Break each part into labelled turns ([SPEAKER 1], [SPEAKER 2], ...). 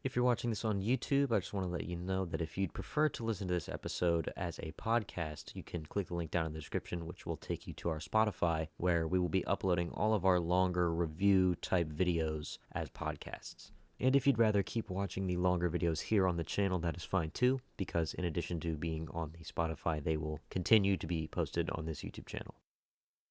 [SPEAKER 1] If you're watching this on YouTube, I just want to let you know that if you'd prefer to listen to this episode as a podcast, you can click the link down in the description, which will take you to our Spotify, where we will be uploading all of our longer review type videos as podcasts. And if you'd rather keep watching the longer videos here on the channel, that is fine too, because in addition to being on the Spotify, they will continue to be posted on this YouTube channel.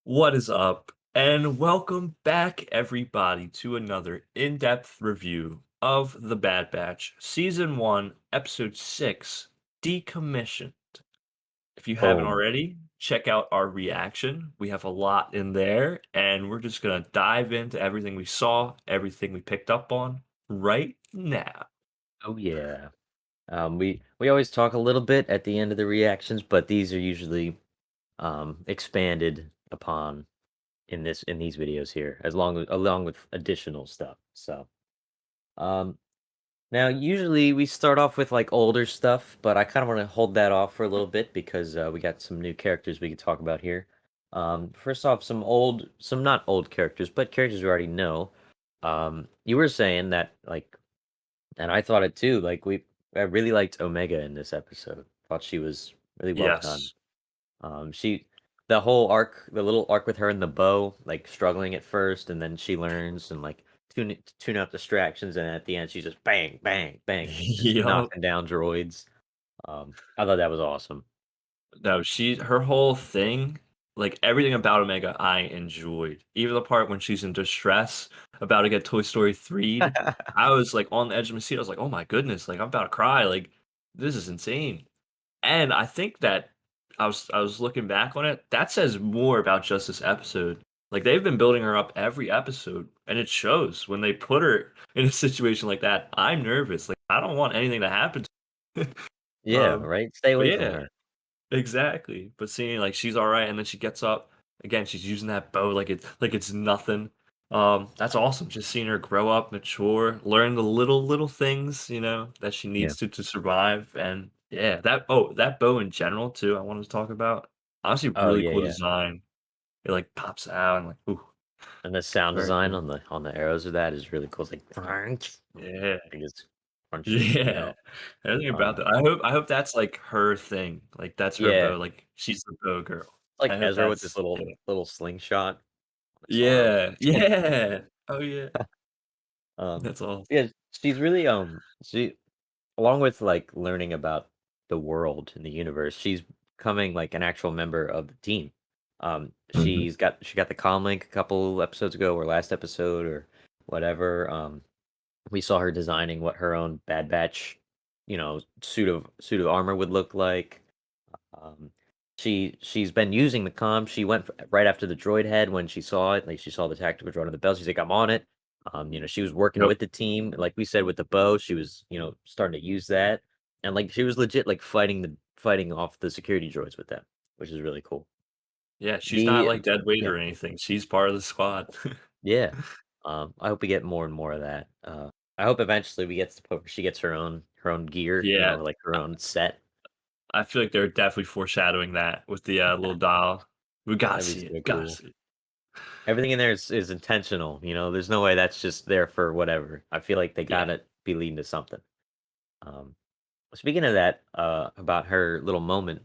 [SPEAKER 2] What is up? And welcome back, everybody, to another in depth review of The Bad Batch, Season 1, Episode 6, Decommissioned. If you haven't
[SPEAKER 1] Boom.
[SPEAKER 2] already, check out our reaction. We have a lot in there, and we're just going to dive into everything we saw, everything we picked up on right now.
[SPEAKER 1] Oh yeah. We always talk a little bit at the end of the reactions, but these are usually expanded upon in these videos here, as long as along with additional stuff. So um now usually we start off with like older stuff, but I kind of want to hold that off for a little bit because we got some new characters we could talk about here. First off, some not old characters, but characters we already know. You were saying that like, and I thought it too. Like I really liked Omega in this episode. Thought she was really well done.
[SPEAKER 2] Yes.
[SPEAKER 1] She the whole arc, the little arc with her and the bow, like struggling at first, and then she learns and like tune out distractions, and at the end she's just bang, bang, bang, just
[SPEAKER 2] Yup.
[SPEAKER 1] knocking down droids. I thought that was awesome.
[SPEAKER 2] No, her whole thing, like everything about Omega, I enjoyed. Even the part when she's in distress about to get Toy Story 3'd, I was like on the edge of my seat. I was like, oh my goodness, like I'm about to cry. Like this is insane. And I think that I was looking back on it. That says more about just this episode. Like they've been building her up every episode, and it shows when they put her in a situation like that. I'm nervous. Like I don't want anything to happen. To
[SPEAKER 1] Yeah, right. Stay
[SPEAKER 2] but
[SPEAKER 1] away from
[SPEAKER 2] yeah,
[SPEAKER 1] her.
[SPEAKER 2] exactly, but seeing, like, she's alright, and then she gets up, again, she's using that bow like it's nothing. That's awesome, just seeing her grow up, mature, learn the little things, that she
[SPEAKER 1] Yeah.
[SPEAKER 2] needs to survive, and yeah, that bow in general too, I wanted to talk about. Honestly,
[SPEAKER 1] Oh
[SPEAKER 2] really
[SPEAKER 1] yeah,
[SPEAKER 2] cool
[SPEAKER 1] yeah.
[SPEAKER 2] design. It, like, pops out and, like, ooh,
[SPEAKER 1] And the sound
[SPEAKER 2] very
[SPEAKER 1] design
[SPEAKER 2] cool.
[SPEAKER 1] on the arrows of that is really cool. It's like
[SPEAKER 2] Yeah.
[SPEAKER 1] like it's crunching, you
[SPEAKER 2] Yeah,
[SPEAKER 1] know.
[SPEAKER 2] everything about
[SPEAKER 1] Um,
[SPEAKER 2] that. I hope that's, like, her thing, like, that's her
[SPEAKER 1] yeah,
[SPEAKER 2] bow, like, she's the bow girl.
[SPEAKER 1] like
[SPEAKER 2] I hope
[SPEAKER 1] Ezra with this
[SPEAKER 2] that's yeah.
[SPEAKER 1] little slingshot on his arm.
[SPEAKER 2] Yeah, yeah. Oh, yeah. That's all.
[SPEAKER 1] Yeah, she's really she along with like learning about the world and the universe, she's becoming like an actual member of the team.
[SPEAKER 2] Mhm.
[SPEAKER 1] She got the comm link a couple episodes ago or last episode or whatever. We saw her designing what her own Bad Batch, suit of armor would look like. Um, she's been using the comm. She went right after the droid head when she saw it. Like she saw the tactical droid on the bell. She's like, "I'm on it." She was working
[SPEAKER 2] Yep.
[SPEAKER 1] with the team, like we said with the bow. She was, starting to use that, and like she was legit like fighting off the security droids with them, which is really cool.
[SPEAKER 2] Yeah, she's not,
[SPEAKER 1] The
[SPEAKER 2] like, dead weight
[SPEAKER 1] Yeah,
[SPEAKER 2] or anything. She's part of the squad.
[SPEAKER 1] yeah. I hope we get more and more of that. I hope eventually we get to the point where she gets her own gear,
[SPEAKER 2] Yeah,
[SPEAKER 1] like her own set.
[SPEAKER 2] I feel like they're definitely foreshadowing that with the, little doll. We gotta
[SPEAKER 1] That'd be
[SPEAKER 2] see it,
[SPEAKER 1] so
[SPEAKER 2] gotta
[SPEAKER 1] cool.
[SPEAKER 2] see it.
[SPEAKER 1] Everything in there is intentional, there's no way that's just there for whatever. I feel like they
[SPEAKER 2] Yeah,
[SPEAKER 1] gotta be leading to something. Um, Speaking of that, about her little moment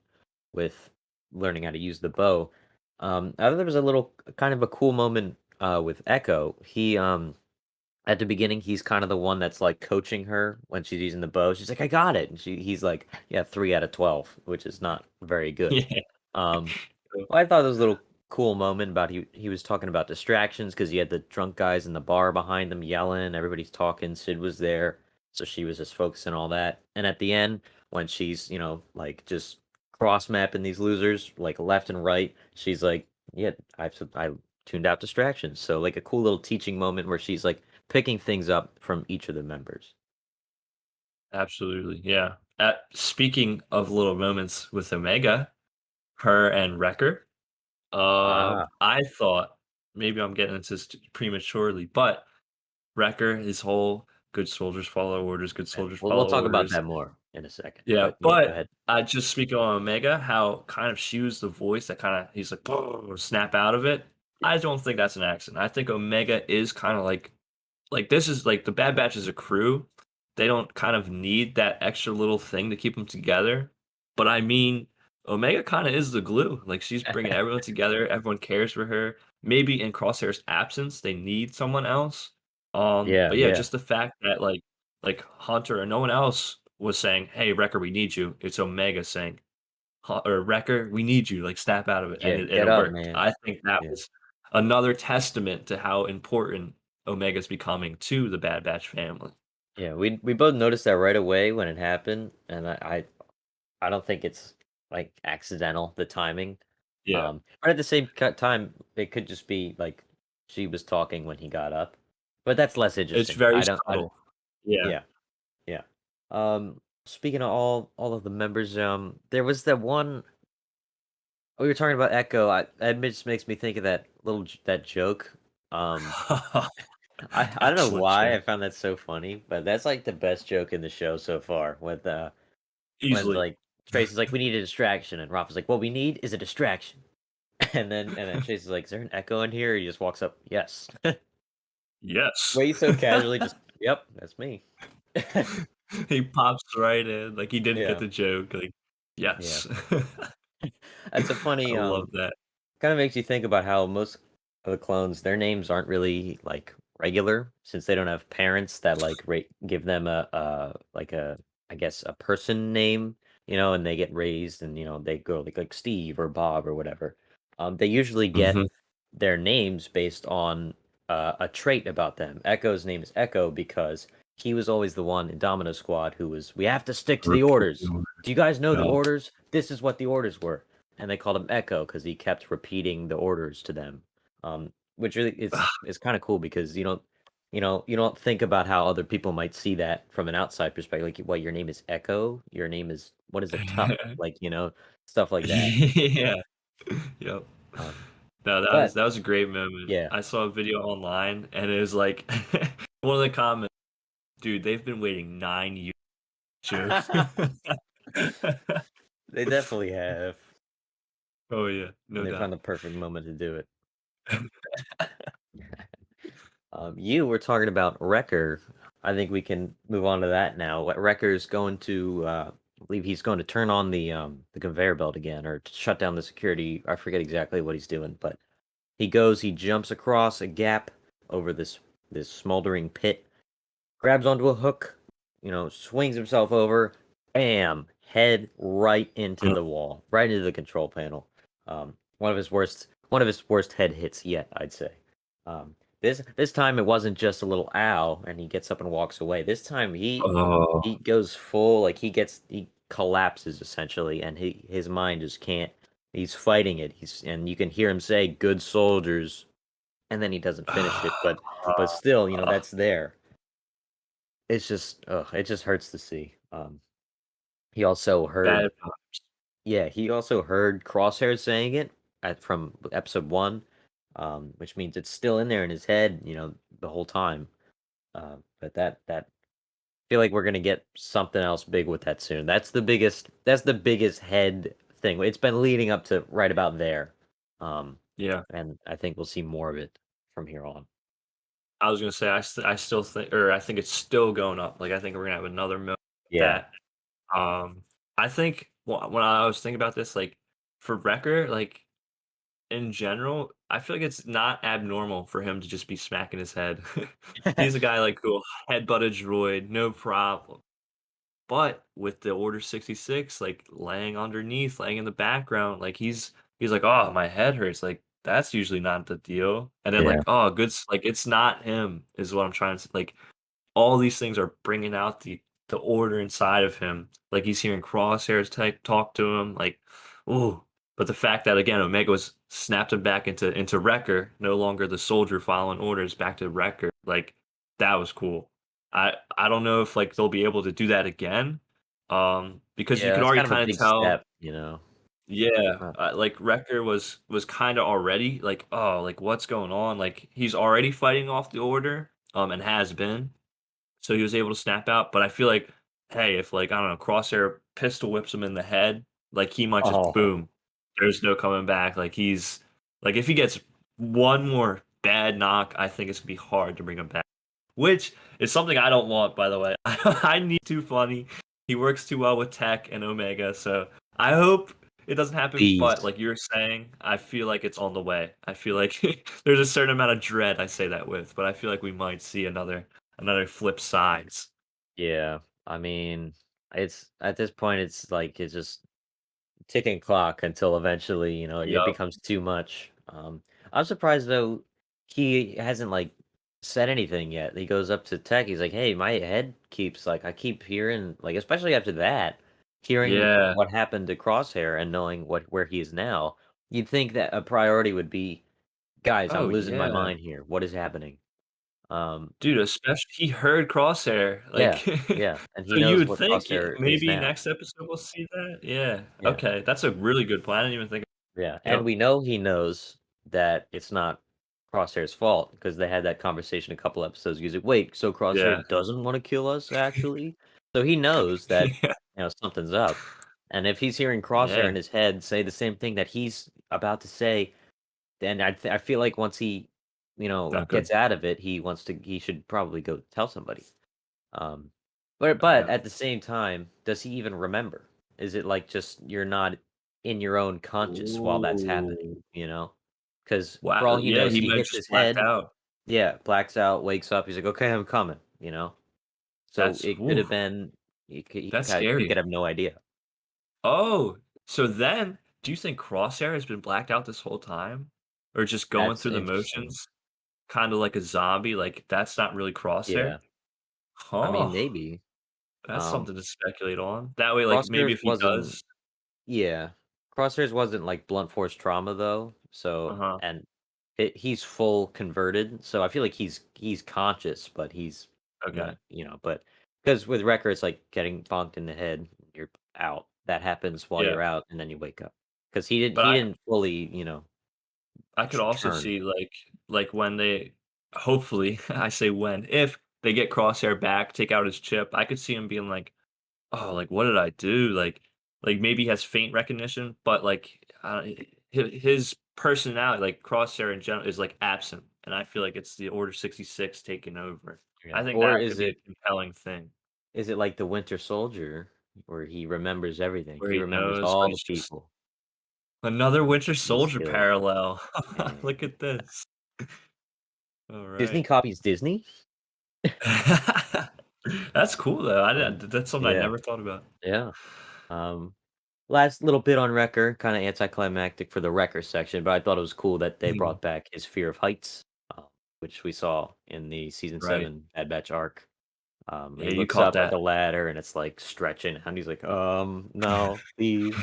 [SPEAKER 1] with learning how to use the bow, I thought there was a little kind of a cool moment, with Echo. At the beginning, he's kind of the one that's, like, coaching her when she's using the bow. She's like, "I got it," and he's like, "Yeah, 3 out of 12," which is not very good.
[SPEAKER 2] yeah.
[SPEAKER 1] Um, well, I thought it was a little cool moment about he was talking about distractions because he had the drunk guys in the bar behind them yelling, everybody's talking, Sid was there, so she was just focusing on all that, and at the end, when she's, like, just cross mapping these losers, like, left and right, she's like, "Yeah, I tuned out distractions," so, like, a cool little teaching moment where she's, like, picking things up from each of the members.
[SPEAKER 2] Absolutely, yeah. Speaking of little moments with Omega, her and Wrecker,
[SPEAKER 1] Ah,
[SPEAKER 2] I thought maybe I'm getting into this prematurely, but Wrecker, his whole "good soldiers follow orders, good
[SPEAKER 1] yeah,
[SPEAKER 2] soldiers
[SPEAKER 1] we'll
[SPEAKER 2] follow
[SPEAKER 1] talk about
[SPEAKER 2] orders."
[SPEAKER 1] that more in a second,
[SPEAKER 2] Yeah,
[SPEAKER 1] but yeah, go
[SPEAKER 2] but
[SPEAKER 1] ahead.
[SPEAKER 2] I just speaking on Omega, how kind of she was the voice that kinda he's like, snap out of it. I don't think that's an accident. I think Omega is kinda like this is like the Bad Batch is a crew, they don't kind of need that extra little thing to keep them together. But I mean, Omega kind of is the glue. Like she's bringing everyone together. Everyone cares for her. Maybe in Crosshair's absence, they need someone else.
[SPEAKER 1] Yeah,
[SPEAKER 2] But yeah,
[SPEAKER 1] yeah,
[SPEAKER 2] just the fact that like Hunter and no one else was saying, "Hey, Wrecker, we need you." It's Omega saying, or Wrecker, we need you. Like snap out of it,
[SPEAKER 1] yeah.
[SPEAKER 2] and
[SPEAKER 1] Get
[SPEAKER 2] it
[SPEAKER 1] up,
[SPEAKER 2] worked.
[SPEAKER 1] man.
[SPEAKER 2] I think that
[SPEAKER 1] Yeah,
[SPEAKER 2] was another testament to how important Omega's becoming to the Bad Batch family.
[SPEAKER 1] yeah. We both noticed that right away when it happened, and I don't think it's like accidental the timing.
[SPEAKER 2] Yeah,
[SPEAKER 1] But at the same time, it could just be like she was talking when he got up, but that's less
[SPEAKER 2] it's
[SPEAKER 1] interesting.
[SPEAKER 2] very
[SPEAKER 1] I don't.
[SPEAKER 2] subtle. Yeah.
[SPEAKER 1] Yeah, yeah. Speaking of all of the members, there was that one we were talking about Echo. That just makes me think of that that joke. Um, I don't know
[SPEAKER 2] Excellent
[SPEAKER 1] why
[SPEAKER 2] joke.
[SPEAKER 1] I found that so funny, but that's like the best joke in the show so far. When
[SPEAKER 2] Easily.
[SPEAKER 1] like Tracy's like, we need a distraction, and Rafa's like, what we need is a distraction. And then Tracy's like, is there an Echo in here? He just walks up, yes.
[SPEAKER 2] Yes.
[SPEAKER 1] Way so casually, just yep, that's me.
[SPEAKER 2] He pops right in, like he didn't get
[SPEAKER 1] Yeah,
[SPEAKER 2] the joke, like,
[SPEAKER 1] yeah.
[SPEAKER 2] yes.
[SPEAKER 1] That's a
[SPEAKER 2] I
[SPEAKER 1] funny
[SPEAKER 2] love that.
[SPEAKER 1] kind of makes you think about how most of the clones, their names aren't really like regular since they don't have parents that like give them a I guess a person name, and they get raised and they go like Steve or Bob or whatever. They usually get
[SPEAKER 2] Mhm.
[SPEAKER 1] their names based on a trait about them. Echo's name is Echo because he was always the one in Domino Squad who was, we have to stick to the
[SPEAKER 2] Repeat
[SPEAKER 1] orders.
[SPEAKER 2] order.
[SPEAKER 1] Do you guys know the
[SPEAKER 2] Yeah.
[SPEAKER 1] orders? This is what the orders were, and they called him Echo because he kept repeating the orders to them. Which really it's kind of cool because you don't think about how other people might see that from an outside perspective. Like, what, your name is Echo? Your name is, what is a tuck? Like, stuff like that.
[SPEAKER 2] Yeah. Yep.
[SPEAKER 1] Um,
[SPEAKER 2] No,
[SPEAKER 1] but
[SPEAKER 2] that was a great moment.
[SPEAKER 1] yeah,
[SPEAKER 2] I saw a video online, and it was like one of the comments, "Dude, they've been waiting 9 years joke."
[SPEAKER 1] they definitely have,
[SPEAKER 2] Oh, yeah,
[SPEAKER 1] and
[SPEAKER 2] no
[SPEAKER 1] they found
[SPEAKER 2] doubt.
[SPEAKER 1] the perfect moment to do it. You were talking about Wrecker. I think we can move on to that now. What Wrecker's going to, I believe he's going to turn on the conveyor belt again, or to shut down the security. I forget exactly what he's doing, but he jumps across a gap over this smoldering pit, grabs onto a hook, swings himself over, bam, head right into
[SPEAKER 2] Mm.
[SPEAKER 1] the wall, right into the control panel. One of his worst head hits yet, I'd say. This time it wasn't just a little ow, and he gets up and walks away. This time
[SPEAKER 2] Oh.
[SPEAKER 1] he goes full, like he collapses essentially, and his mind just can't. He's fighting it. And you can hear him say, "Good soldiers," and then he doesn't finish it, but still, that's there. It's just, ugh, it just hurts to see. He also heard,
[SPEAKER 2] Bad
[SPEAKER 1] yeah, he also heard Crosshair saying it from episode 1, which means it's still in there in his head, the whole time. But that feel like we're gonna get something else big with that soon. That's the biggest head thing. It's been leading up to right about there. Um,
[SPEAKER 2] Yeah.
[SPEAKER 1] and I think we'll see more of it from here on.
[SPEAKER 2] I was gonna say I still think, or I think it's still going up. Like I think we're gonna have another moment
[SPEAKER 1] Yeah.
[SPEAKER 2] that. I think when I was thinking about this, like for Wrecker, like in general, I feel like it's not abnormal for him to just be smacking his head. He's a guy like who'll headbutt a droid, no problem. But with the Order 66, like laying underneath, laying in the background, like he's like, oh, my head hurts. Like that's usually not the deal. And then
[SPEAKER 1] Yeah.
[SPEAKER 2] like, oh, good, like it's not him, is what I'm trying to say. Like all these things are bringing out the order inside of him. Like he's hearing Crosshairs talk to him. Like, ooh. But the fact that again Omega was snapped him back into Wrecker, no longer the soldier following orders, back to Wrecker. Like that was cool. I don't know if like they'll be able to do that again. Because you
[SPEAKER 1] Yeah,
[SPEAKER 2] could
[SPEAKER 1] that's
[SPEAKER 2] already
[SPEAKER 1] kind of a
[SPEAKER 2] kind of
[SPEAKER 1] big
[SPEAKER 2] tell.
[SPEAKER 1] step.
[SPEAKER 2] Yeah,
[SPEAKER 1] Uh,
[SPEAKER 2] like Wrecker was kind of already like, oh, like what's going on? Like he's already fighting off the order, and has been. So he was able to snap out, but I feel like, hey, if like, I don't know, Crosshair pistol whips him in the head, like he might just
[SPEAKER 1] oh,
[SPEAKER 2] boom. There's no coming back. Like if he gets one more bad knock, I think it's gonna be hard to bring him back. which is something I don't want, by the way. I need too funny. He works too well with Tech and Omega, so I hope it doesn't happen. But
[SPEAKER 1] Please.
[SPEAKER 2] like you're saying, I feel like it's on the way. I feel like there's a certain amount of dread I say that with, but I feel like we might see another flip sides.
[SPEAKER 1] Yeah. I mean, it's at this point, it's like it's just ticking clock until eventually, it
[SPEAKER 2] Yup.
[SPEAKER 1] becomes too much. I'm surprised though he hasn't like said anything yet. He goes up to Tech. He's like, "Hey, my head keeps like I keep hearing like, especially after that, hearing
[SPEAKER 2] Yeah.
[SPEAKER 1] what happened to Crosshair and knowing where he is now. You'd think that a priority would be, guys, I'm
[SPEAKER 2] Oh
[SPEAKER 1] losing my
[SPEAKER 2] yeah.
[SPEAKER 1] mind here. What is happening?" Um,
[SPEAKER 2] Dude, especially he heard Crosshair, like,
[SPEAKER 1] yeah, yeah, and he
[SPEAKER 2] so you
[SPEAKER 1] knows
[SPEAKER 2] would
[SPEAKER 1] what
[SPEAKER 2] think
[SPEAKER 1] Crosshair is
[SPEAKER 2] maybe
[SPEAKER 1] now.
[SPEAKER 2] next episode we'll see that? Yeah,
[SPEAKER 1] Yeah.
[SPEAKER 2] okay, that's a really good plan, I didn't even think.
[SPEAKER 1] Yeah, and
[SPEAKER 2] Yep.
[SPEAKER 1] we know he knows that it's not Crosshair's fault because they had that conversation a couple episodes ago. He's like, "Wait, so
[SPEAKER 2] Yeah.
[SPEAKER 1] Crosshair doesn't want to kill us, actually?" So he knows that
[SPEAKER 2] Yeah.
[SPEAKER 1] something's up, and if he's hearing Crosshair
[SPEAKER 2] Yeah,
[SPEAKER 1] in his head say the same thing that he's about to say, then I feel like once he
[SPEAKER 2] not good.
[SPEAKER 1] gets out of it, he should probably go tell somebody. Um, but
[SPEAKER 2] Okay.
[SPEAKER 1] at the same time, does he even remember? Is it like just you're not in your own conscious while that's happening,
[SPEAKER 2] Ooh.
[SPEAKER 1] you know? Because for
[SPEAKER 2] Wow,
[SPEAKER 1] all he
[SPEAKER 2] yeah,
[SPEAKER 1] knows,
[SPEAKER 2] he
[SPEAKER 1] he
[SPEAKER 2] might
[SPEAKER 1] hits
[SPEAKER 2] just
[SPEAKER 1] his
[SPEAKER 2] blacked
[SPEAKER 1] head,
[SPEAKER 2] out.
[SPEAKER 1] yeah, blacks out, wakes up. He's like, "Okay, I'm coming," So
[SPEAKER 2] That's
[SPEAKER 1] it could
[SPEAKER 2] ooh,
[SPEAKER 1] have been
[SPEAKER 2] that's
[SPEAKER 1] he
[SPEAKER 2] scary.
[SPEAKER 1] could have no idea.
[SPEAKER 2] Oh, so then, do you think Crosshair has been blacked out this whole time? Or just going
[SPEAKER 1] That's
[SPEAKER 2] through the
[SPEAKER 1] interesting.
[SPEAKER 2] motions, kinda like a zombie, like, that's not really Crosshair?
[SPEAKER 1] Yeah, I mean,
[SPEAKER 2] Huh.
[SPEAKER 1] maybe.
[SPEAKER 2] That's
[SPEAKER 1] Um,
[SPEAKER 2] something to speculate on. That way, like, maybe
[SPEAKER 1] Crosshairs
[SPEAKER 2] if he
[SPEAKER 1] wasn't
[SPEAKER 2] does.
[SPEAKER 1] Yeah. Crosshairs wasn't like blunt force trauma though, so
[SPEAKER 2] Uh-huh,
[SPEAKER 1] and he's full converted, so I feel like he's conscious, but he's
[SPEAKER 2] okay,
[SPEAKER 1] not, but because with Wrecker, it's like getting bonked in the head, you're out. That happens while
[SPEAKER 2] yeah,
[SPEAKER 1] you're out, and then you wake up. Because
[SPEAKER 2] but
[SPEAKER 1] he didn't fully,
[SPEAKER 2] I could also
[SPEAKER 1] turn.
[SPEAKER 2] see, like, when they hopefully, I say when, if they get Crosshair back, take out his chip, I could see him being like, "Oh, like, what did I do?" Like, maybe he has faint recognition, but, like, his personality, like, Crosshair in general is, like, absent, and I feel like it's the Order 66 taking over. I
[SPEAKER 1] Yeah.
[SPEAKER 2] think
[SPEAKER 1] Or
[SPEAKER 2] that could be a compelling thing,
[SPEAKER 1] is it like the Winter Soldier where he remembers everything?
[SPEAKER 2] where
[SPEAKER 1] He
[SPEAKER 2] he
[SPEAKER 1] remembers
[SPEAKER 2] knows,
[SPEAKER 1] all
[SPEAKER 2] but
[SPEAKER 1] the
[SPEAKER 2] he's just
[SPEAKER 1] people
[SPEAKER 2] another Winter
[SPEAKER 1] he's
[SPEAKER 2] Soldier
[SPEAKER 1] killed.
[SPEAKER 2] parallel.
[SPEAKER 1] Yeah.
[SPEAKER 2] Look at this.
[SPEAKER 1] Disney
[SPEAKER 2] Alright.
[SPEAKER 1] copies Disney?
[SPEAKER 2] That's cool, though. I
[SPEAKER 1] Um,
[SPEAKER 2] didn't that's something I
[SPEAKER 1] yeah,
[SPEAKER 2] never thought about.
[SPEAKER 1] yeah. Um, Last little bit on Wrecker, kind of anticlimactic for the Wrecker section, but I thought it was cool that they
[SPEAKER 2] Mhm.
[SPEAKER 1] brought back his fear of heights, which we saw in the season
[SPEAKER 2] Right.
[SPEAKER 1] 7 Bad Batch arc.
[SPEAKER 2] Yeah,
[SPEAKER 1] He
[SPEAKER 2] you
[SPEAKER 1] looks
[SPEAKER 2] caught
[SPEAKER 1] up at
[SPEAKER 2] that.
[SPEAKER 1] the ladder and it's like stretching, and he's like, no, please.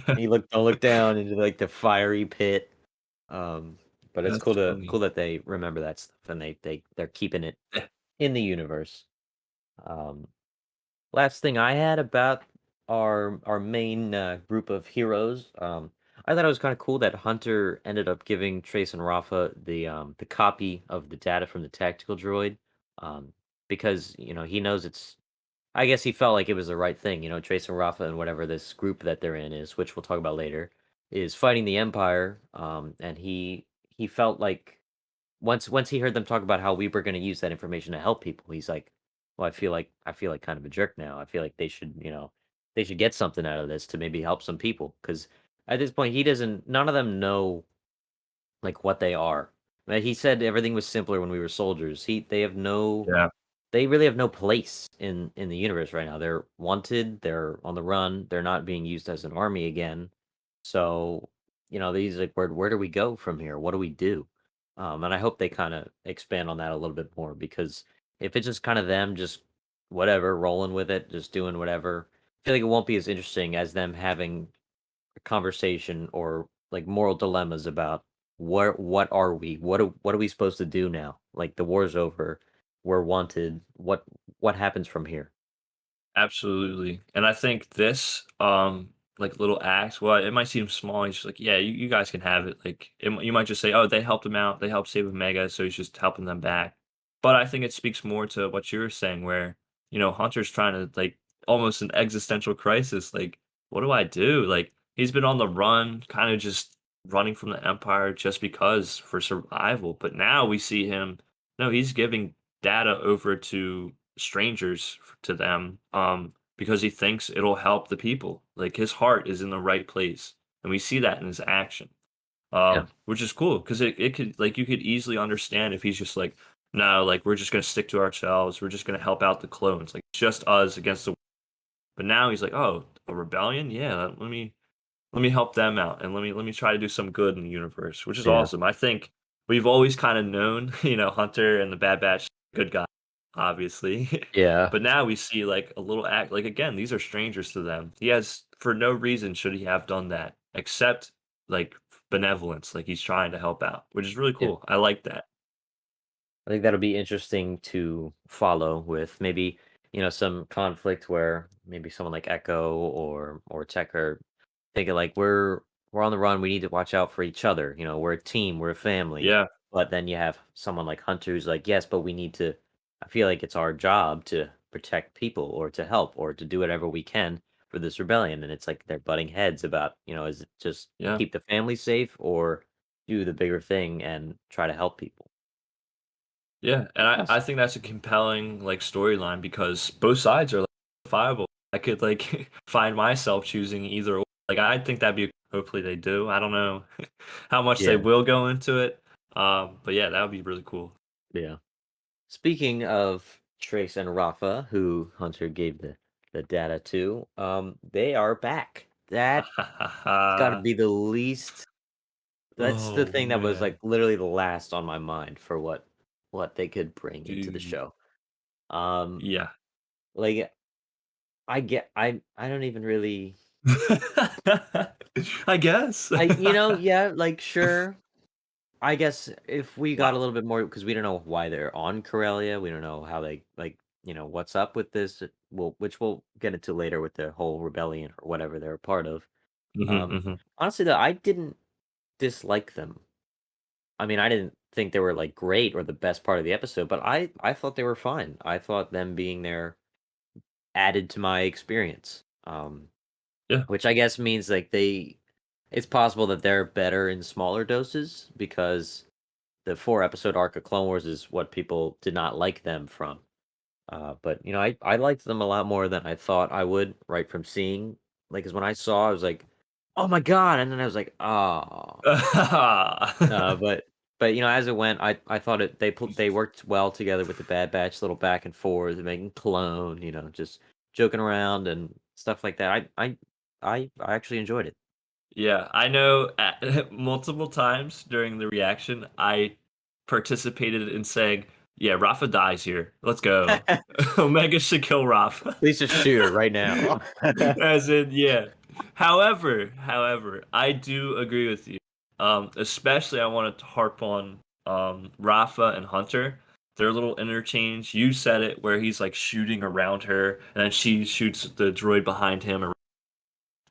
[SPEAKER 1] And he don't look down into like the fiery pit. Um, but it's
[SPEAKER 2] That's funny.
[SPEAKER 1] cool that they remember that stuff and they're keeping it
[SPEAKER 2] Eh,
[SPEAKER 1] in the universe. Um, Last thing I had about our main group of heroes, I thought it was kind of cool that Hunter ended up giving Trace and Rafa the copy of the data from the tactical droid, um, because he knows it's. I guess he felt like it was the right thing. Trace and Rafa and whatever this group that they're in is, which we'll talk about later, is fighting the Empire, and he felt like once he heard them talk about how we were gonna use that information to help people, he's like, "Well, I feel like kind of a jerk now. I feel like they should get something out of this to maybe help some people." Because at this point, he doesn't none of them know, like, what they are. He said everything was simpler when we were soldiers.
[SPEAKER 2] yeah,
[SPEAKER 1] They really have no place in the universe right now. They're wanted, they're on the run, they're not being used as an army again. So, he's like, where do we go from here? What do we do? And I hope they kind of expand on that a little bit more because if it's just kind of them just whatever, rolling with it, just doing whatever, I feel like it won't be as interesting as them having a conversation or like moral dilemmas about what are we? What are we supposed to do now? Like the war's over, we're wanted. What happens from here?
[SPEAKER 2] absolutely. And I think this, like, little act, well, it might seem small, he's just like, "Yeah, you guys can have it." Like, you might just say, "Oh, they helped him out, they helped save Omega, so he's just helping them back." But I think it speaks more to what you were saying where, Hunter's trying to, like, almost an existential crisis, like, "What do I do?" Like, he's been on the run, kinda just running from the Empire just because for survival, but now we see him no, he's giving data over to strangers to them because he thinks it'll help the people. Like his heart is in the right place, and we see that in his action,
[SPEAKER 1] Yeah.
[SPEAKER 2] which is cool because it could like you could easily understand if he's just like, no, like we're just gonna stick to ourselves. We're just gonna help out the clones, like just us against the. But now he's like, oh, a rebellion? Yeah, let me help them out and let me try to do some good in the universe, which is
[SPEAKER 1] Yeah.
[SPEAKER 2] awesome. I think we've always kind of known, Hunter and the Bad Batch, good guy, obviously.
[SPEAKER 1] Yeah.
[SPEAKER 2] But now we see like a little act like again, these are strangers to them. He has for no reason should he have done that except like benevolence, like he's trying to help out, which is really
[SPEAKER 1] Yeah.
[SPEAKER 2] cool. I like that.
[SPEAKER 1] I think that'll be interesting to follow with maybe, some conflict where maybe someone like Echo or Tech are thinking like we're on the run, we need to watch out for each other. We're a team, we're a family.
[SPEAKER 2] Yeah,
[SPEAKER 1] But then you have someone like Hunter who's like, yes, but we need to I feel like it's our job to protect people or to help or to do whatever we can for this rebellion. And it's like they're butting heads about, is it just
[SPEAKER 2] yeah.
[SPEAKER 1] keep the family safe or do the bigger thing and try to help people?
[SPEAKER 2] Yeah, and I
[SPEAKER 1] Awesome.
[SPEAKER 2] think that's a compelling, like, storyline because both sides are, like, viable. I could, like, find myself choosing either or. Like, I think that'd be hopefully they do. I don't know how much they
[SPEAKER 1] Yeah.
[SPEAKER 2] will go into it, but yeah, that would be really cool.
[SPEAKER 1] Yeah. Speaking of Trace and Rafa, who Hunter gave the data to, they are back. That's got to be the least. That's the
[SPEAKER 2] Oh,
[SPEAKER 1] thing that was
[SPEAKER 2] man.
[SPEAKER 1] like literally the last on my mind for what they could bring into the
[SPEAKER 2] Dude.
[SPEAKER 1] show. Um,
[SPEAKER 2] Yeah.
[SPEAKER 1] like I don't even really.
[SPEAKER 2] I guess.
[SPEAKER 1] Yeah, like sure. I guess if we got a
[SPEAKER 2] Wow.
[SPEAKER 1] little bit more because we don't know why they're on Corellia, we don't know how they like, what's up with this. Which we'll get into later with the whole rebellion or whatever they're a part of.
[SPEAKER 2] Mhm,
[SPEAKER 1] Um,
[SPEAKER 2] mhm.
[SPEAKER 1] Honestly though, I didn't dislike them. I mean, I didn't think they were like great or the best part of the episode, but I thought they were fine. I thought them being there added to my experience.
[SPEAKER 2] Yeah,
[SPEAKER 1] Which I guess means like it's possible that they're better in smaller doses because the 4 episode arc of Clone Wars is what people did not like them from. But I liked them a lot more than I thought I would right from seeing. Like, cause when I saw, I was like, "Oh my god!" And then I was like, "Oh." But as it went, I thought they worked well together with the Bad Batch, little back and forth, and making clone, just joking around and stuff like that. I actually enjoyed it.
[SPEAKER 2] Yeah, I know at multiple times during the reaction, I participated in saying, "Yeah, Rafa dies here. Let's go. Omega should kill Rafa."
[SPEAKER 1] Please just shoot her right now.
[SPEAKER 2] As in, yeah. However, I do agree with you. Especially I wanted to harp on Rafa and Hunter. Their little interchange. You said it where he's like shooting around her and then she shoots the droid behind him.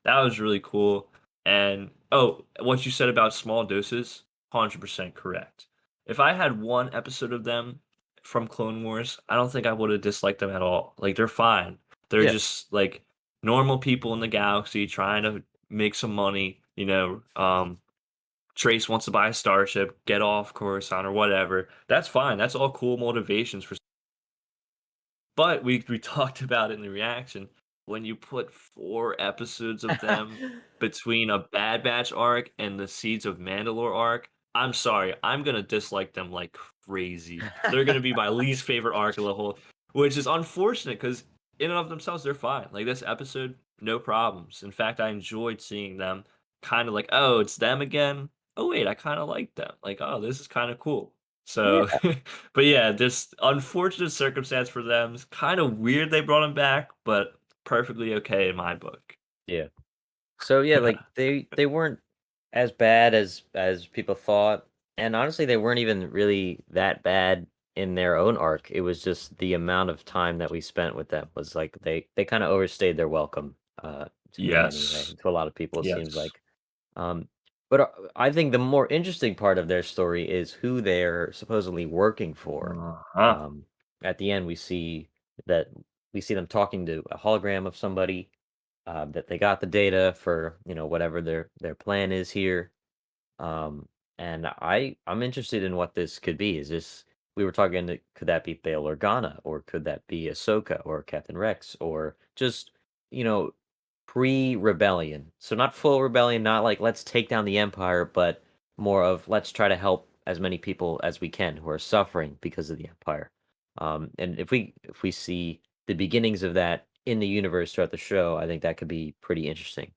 [SPEAKER 2] That was really cool. And oh, what you said about small doses, 100% correct. If I had one episode of them from Clone Wars, I don't think I would have disliked them at all. Like they're fine. They're
[SPEAKER 1] Yeah,
[SPEAKER 2] just like normal people in the galaxy trying to make some money. Trace wants to buy a starship, get off Coruscant or whatever. That's fine. That's all cool motivations for but we talked about it in the reaction, when you put 4 episodes of them between a Bad Batch arc and the Seeds of Mandalore arc, I'm sorry, I'm gonna dislike them like crazy. They're gonna be my least favorite arc of the whole which is unfortunate because in and of themselves, they're fine. Like, this episode, no problems. In fact, I enjoyed seeing them kinda like, "Oh, it's them again? Oh, wait, I kinda like them." Like, "Oh, this is kinda cool." So
[SPEAKER 1] yeah,
[SPEAKER 2] but yeah, this unfortunate circumstance for them. It's kind of weird they brought him back, but perfectly okay in my book.
[SPEAKER 1] yeah. So yeah, like they weren't as bad as people thought, and honestly, they weren't even really that bad in their own arc. It was just the amount of time that we spent with them was like they kind of overstayed their welcome. To me anyway.
[SPEAKER 2] Yes.
[SPEAKER 1] To a lot of people, it seems
[SPEAKER 2] Yes.
[SPEAKER 1] like. Um, but I think the more interesting part of their story is who they're supposedly working for.
[SPEAKER 2] Uh-huh.
[SPEAKER 1] Um, at the end, that we see them talking to a hologram of somebody, that they got the data for whatever their plan is here. Um, and I'm interested in what this could be. Is this we were talking, could that be Bail Organa, or could that be Ahsoka or Captain Rex, or just, you know, pre-rebellion? So not full rebellion, not like let's take down the Empire, but more of let's try to help as many people as we can who are suffering because of the Empire. And if we see the beginnings of that in the universe throughout the show, I think that could be pretty interesting.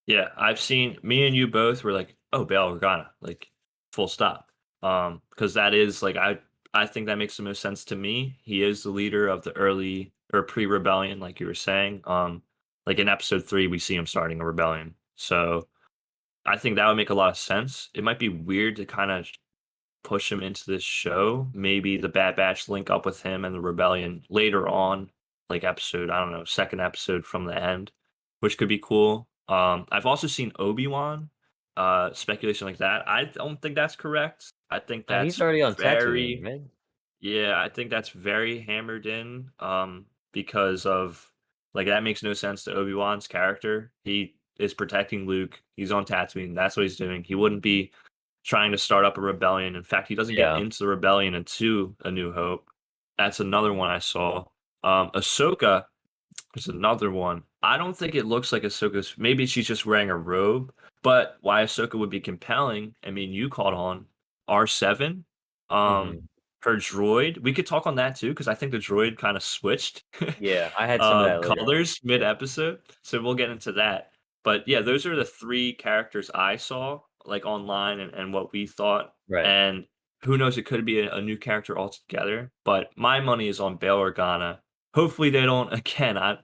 [SPEAKER 2] Yeah, I've seen me and you both were like, "Oh, Bail Organa," like, full stop. Because that is like I think that makes the most sense to me. He is the leader of the early or pre-rebellion, like you were saying. Like in episode 3, we see him starting a rebellion. So I think that would make a lot of sense. It might be weird to kind of push him into this show. Maybe the Bad Batch link up with him and the rebellion later on, like episode, I don't know, second episode from the end, which could be cool. I've also seen Obi-Wan, speculation like that. I don't think that's correct. I think
[SPEAKER 1] He's
[SPEAKER 2] that's
[SPEAKER 1] already on Tatooine,
[SPEAKER 2] very
[SPEAKER 1] right?
[SPEAKER 2] yeah, I think that's very hammered in, because of like that makes no sense to Obi-Wan's character. He is protecting Luke. He's on Tatooine. That's what he's doing. He wouldn't be trying to start up a rebellion. In fact, he doesn't get
[SPEAKER 1] Yeah.
[SPEAKER 2] into the rebellion into A New Hope. That's another one I saw. Ahsoka is another one. I don't think it looks like Ahsoka's. Maybe she's just wearing a robe. But why Ahsoka would be compelling? I mean, you caught on R7,
[SPEAKER 1] Hmm.
[SPEAKER 2] her droid. We could talk on that too because I think the droid kind of switched
[SPEAKER 1] Yeah, I had some of that later on.
[SPEAKER 2] colors mid
[SPEAKER 1] Yeah.
[SPEAKER 2] episode. So we'll get into that. But yeah, those are the three characters I saw like online and what we thought.
[SPEAKER 1] Right.
[SPEAKER 2] And who knows, it could be a new character altogether. But my money is on Bail Organa. Hopefully they don't again.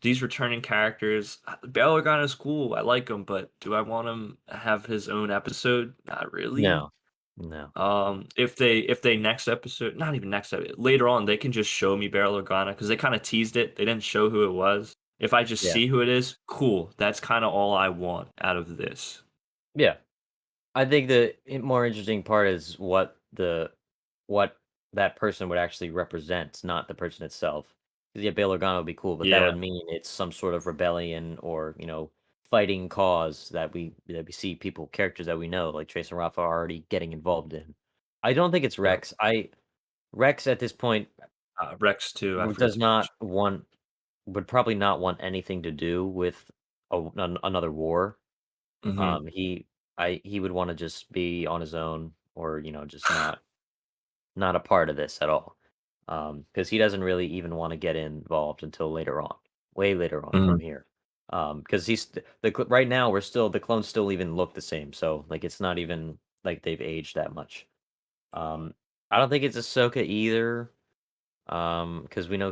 [SPEAKER 2] These returning characters, Bail Organa is cool. I like him, but do I want him to have his own episode? Not really.
[SPEAKER 1] No. No.
[SPEAKER 2] If they next episode, not even next episode, later on, they can just show me Bail Organa because they kind of teased it. They didn't show who it was. If I just
[SPEAKER 1] Yeah.
[SPEAKER 2] see who it is, cool. That's kind of all I want out of this.
[SPEAKER 1] Yeah. I think the more interesting part is what that person would actually represent, not the person itself. 'Cause, yeah, Bail Organa would be cool, but that would
[SPEAKER 2] Yeah,
[SPEAKER 1] mean it's some sort of rebellion or, fighting cause that we see people characters that we know, like Trace and Rafa are already getting involved in. I don't think it's
[SPEAKER 2] yeah.
[SPEAKER 1] Rex. Rex at this point
[SPEAKER 2] Rex too. I forgot
[SPEAKER 1] does
[SPEAKER 2] to
[SPEAKER 1] not
[SPEAKER 2] mention.
[SPEAKER 1] want would probably not want anything to do with another war.
[SPEAKER 2] Hmm.
[SPEAKER 1] He would wanna just be on his own or, just not a part of this at all. Because he doesn't really even wanna get involved until later on, way later on
[SPEAKER 2] Hmm.
[SPEAKER 1] from here. Because right now, the clones still even look the same, so, like, it's not even like they've aged that much. Um, I don't think it's Ahsoka either, because we know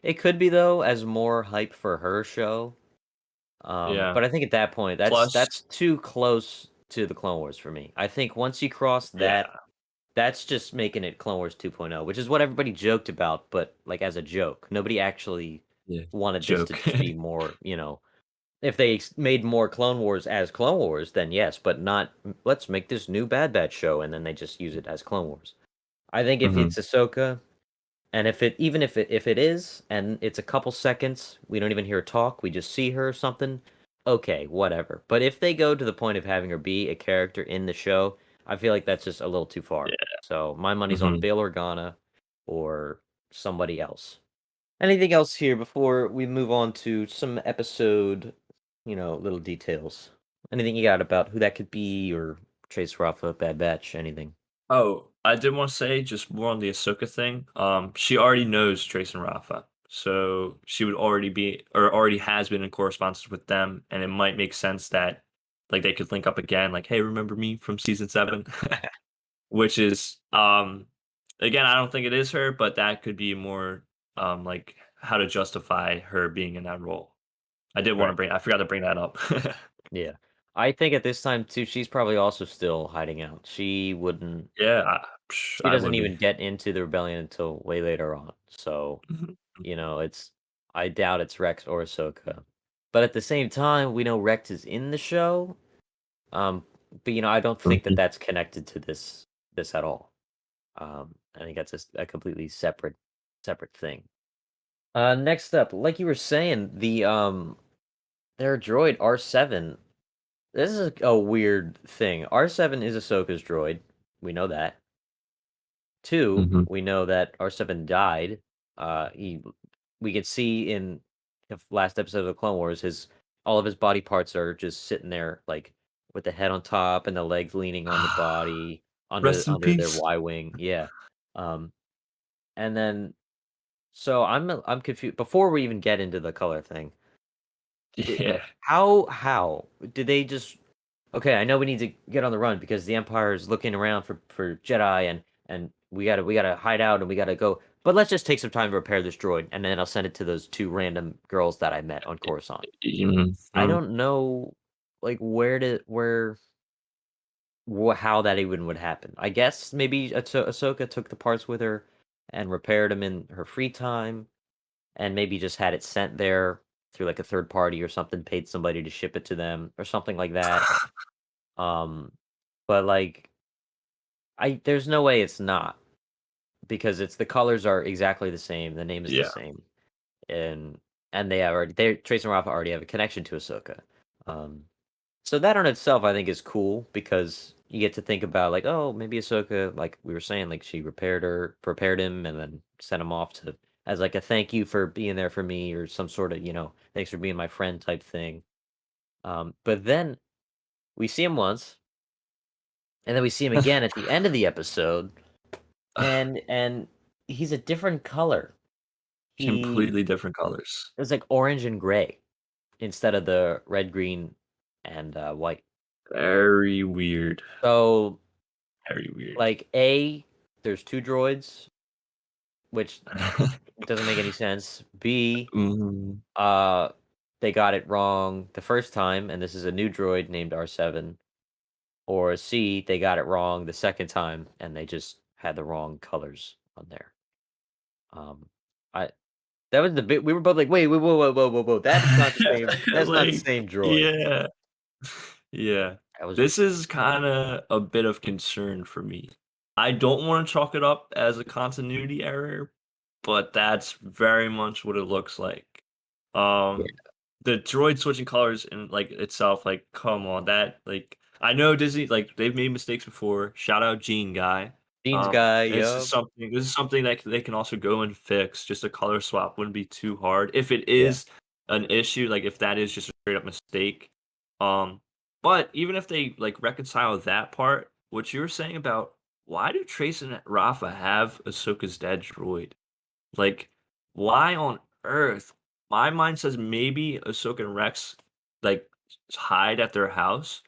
[SPEAKER 1] it could be though, as more hype for her show.
[SPEAKER 2] Yeah.
[SPEAKER 1] But I think at that point, that's
[SPEAKER 2] Plus,
[SPEAKER 1] that's too close to the Clone Wars for me. I think once you cross that,
[SPEAKER 2] yeah,
[SPEAKER 1] that's just making it Clone Wars 2.0, which is what everybody joked about, but like as a joke. Nobody actually
[SPEAKER 2] yeah.
[SPEAKER 1] wanted this to
[SPEAKER 2] Joke.
[SPEAKER 1] just be more, if they made more Clone Wars as Clone Wars, then yes, but not let's make this new Bad Batch show and then they just use it as Clone Wars. I think if
[SPEAKER 2] Hmm.
[SPEAKER 1] it's Ahsoka, and if it is, and it's a couple seconds, we don't even hear her talk, we just see her or something, okay, whatever. But if they go to the point of having her be a character in the show, I feel like that's just a little too far.
[SPEAKER 2] Yeah.
[SPEAKER 1] So my money's on
[SPEAKER 2] Hmm.
[SPEAKER 1] Bail Organa or somebody else. Anything else here before we move on to some episode, little details? Anything you got about who that could be or Trace Rafa, Bad Batch, anything?
[SPEAKER 2] Oh, I did want to say just more on the Ahsoka thing. She already knows Trace and Rafa, so she would already be or already has been in correspondence with them, and it might make sense that like they could link up again. Like, hey, remember me from season 7? Which is again, I don't think it is her, but that could be more like how to justify her being in that role.
[SPEAKER 1] Right.
[SPEAKER 2] I forgot to bring that up.
[SPEAKER 1] Yeah. I think at this time too, she's probably also still hiding out.
[SPEAKER 2] Yeah,
[SPEAKER 1] She
[SPEAKER 2] I
[SPEAKER 1] doesn't
[SPEAKER 2] would be.
[SPEAKER 1] even get into the rebellion until way later on. So,
[SPEAKER 2] Mhm.
[SPEAKER 1] it's I doubt it's Rex or Ahsoka. But at the same time, we know Rex is in the show. Um, but I don't think that
[SPEAKER 2] Mhm.
[SPEAKER 1] that's connected to this at all. I think that's a completely separate thing. Next up, like you were saying, their droid R7. This is a weird thing. R7 is Ahsoka's droid. We know that. 2,
[SPEAKER 2] Mhm.
[SPEAKER 1] we know that R7 died. He we could see in the last episode of the Clone Wars, his all of his body parts are just sitting there, like, with the head on top and the legs leaning on the body
[SPEAKER 2] Rest in
[SPEAKER 1] under their
[SPEAKER 2] peace.
[SPEAKER 1] Y-wing, yeah. Um, and then so I'm confused before we even get into the color thing, did
[SPEAKER 2] Yeah.
[SPEAKER 1] how did they just okay, I know we need to get on the run because the Empire is looking around for Jedi and we gotta hide out and we gotta go. But let's just take some time to repair this droid, and then I'll send it to those 2 random girls that I met on Coruscant. I
[SPEAKER 2] Mhm.
[SPEAKER 1] don't know, like, how that even would happen. I guess maybe Ahsoka took the parts with her and repaired them in her free time, and maybe just had it sent there through, like, a third party or something, paid somebody to ship it to them or something like that. Um, but, like, I there's no way it's not, because it's the colors are exactly the same, the name is the
[SPEAKER 2] Yeah.
[SPEAKER 1] same, and they Trace and Rafa already have a connection to Ahsoka. Um, so that on itself I think is cool because you get to think about like, oh, maybe Ahsoka, like we were saying, like she prepared him and then sent him off to as like a thank you for being there for me or some sort of, thanks for being my friend type thing. But then we see him once, and then we see him again at the end of the episode, and he's a different color. He
[SPEAKER 2] Completely different colors.
[SPEAKER 1] is like orange and gray instead of the red, green, and white.
[SPEAKER 2] Very weird.
[SPEAKER 1] So,
[SPEAKER 2] Very weird.
[SPEAKER 1] like, there's 2 droids, which doesn't make any sense. B,
[SPEAKER 2] Mhm.
[SPEAKER 1] uh, they got it wrong the first time, and this is a new droid named R7. Or C, they got it wrong the second time, and they just had the wrong colors on there. Um, I that was the bit we were both like, "Wait, wait, whoa, whoa, whoa, whoa, whoa, that's not the
[SPEAKER 2] Like,
[SPEAKER 1] same droid."
[SPEAKER 2] yeah. Yeah.
[SPEAKER 1] That was
[SPEAKER 2] This is kinda a bit of concern for me. I don't wanna chalk it up as a continuity error, but that's very much what it looks like.
[SPEAKER 1] yeah,
[SPEAKER 2] The droid switching colors in, like, itself, like, come on, that like, I know Disney, like, they've made mistakes before, shout out Gene Guy,
[SPEAKER 1] Jeans guy,
[SPEAKER 2] and
[SPEAKER 1] yup.
[SPEAKER 2] this is something that they can also go and fix, just a color swap wouldn't be too hard. If it
[SPEAKER 1] Yeah,
[SPEAKER 2] is an issue, like, if that is just a straight up mistake, um, but even if they, like, reconcile that part, what you were saying about why do Trace and Rafa have Ahsoka's dead droid? Like, why on earth? My mind says maybe Ahsoka and Rex, like, hide at their house.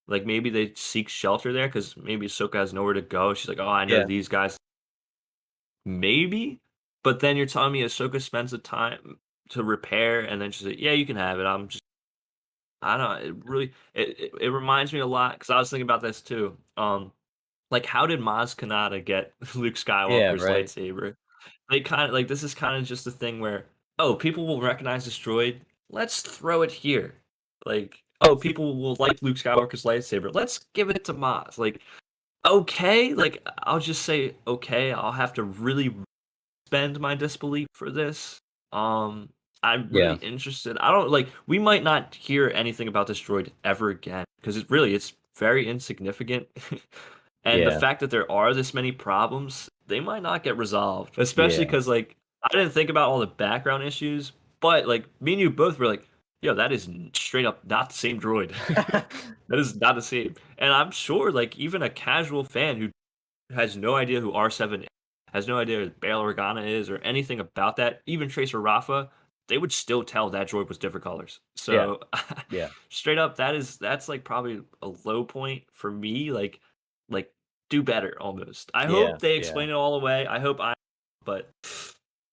[SPEAKER 2] Like, maybe they seek shelter there because maybe Ahsoka has nowhere to go. She's like, "Oh, I know
[SPEAKER 1] yeah,
[SPEAKER 2] these guys." Maybe, but then you're telling me Ahsoka spends the time to repair, and then she's like, "Yeah, you can have it." I don't know. It really, it reminds me a lot because I was thinking about this too. Like, how did Maz Kanata get Luke
[SPEAKER 1] yeah,
[SPEAKER 2] Skywalker's
[SPEAKER 1] right.
[SPEAKER 2] lightsaber? They kinda like, this is kinda just a thing where, "Oh, people will recognize this droid. Let's throw it here." Like, "Oh, people will like Luke Skywalker's lightsaber. Let's give it to Maz." Like, okay, like, I'll just say, "Okay." I'll have to really suspend my disbelief for this. Um, I'm really
[SPEAKER 1] Yeah,
[SPEAKER 2] interested. I don't like, we might not hear anything about this droid ever again because it's very insignificant. And the
[SPEAKER 1] yeah,
[SPEAKER 2] fact that there are this many problems, they might not get resolved. Especially
[SPEAKER 1] yeah.
[SPEAKER 2] because, like, I didn't think about all the background issues, but like me and you both were like, yo, that is straight up not the same droid. That is not the same. And I'm sure like even a casual fan who has no idea who R7 is, has no idea who Bail Organa is or anything about that, even Tracer Rafa, they would still tell that droid was different colors.
[SPEAKER 1] Yeah,
[SPEAKER 2] So
[SPEAKER 1] yeah,
[SPEAKER 2] straight up, that's like probably a low point for me. Like do better almost. I
[SPEAKER 1] yeah,
[SPEAKER 2] hope they
[SPEAKER 1] yeah,
[SPEAKER 2] explain it all away. But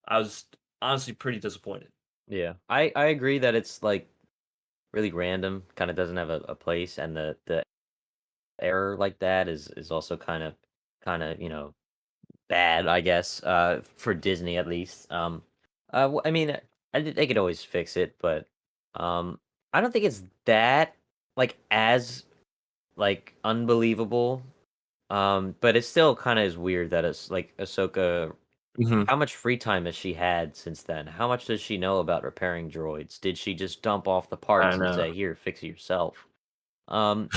[SPEAKER 2] I was honestly pretty disappointed.
[SPEAKER 1] yeah. I agree that it's, like, really random, kinda doesn't have a place, and the error like that is also kinda, bad, I guess, for Disney at least. I mean, they could always fix it, but um, I don't think it's that like as like unbelievable. But it still kind of is weird that it's like Ahsoka.
[SPEAKER 2] Mhm.
[SPEAKER 1] How much free time has she had since then? How much does she know about repairing droids? Did she just dump off the
[SPEAKER 2] I
[SPEAKER 1] parts and
[SPEAKER 2] know.
[SPEAKER 1] say, "Here, fix it yourself"? Um,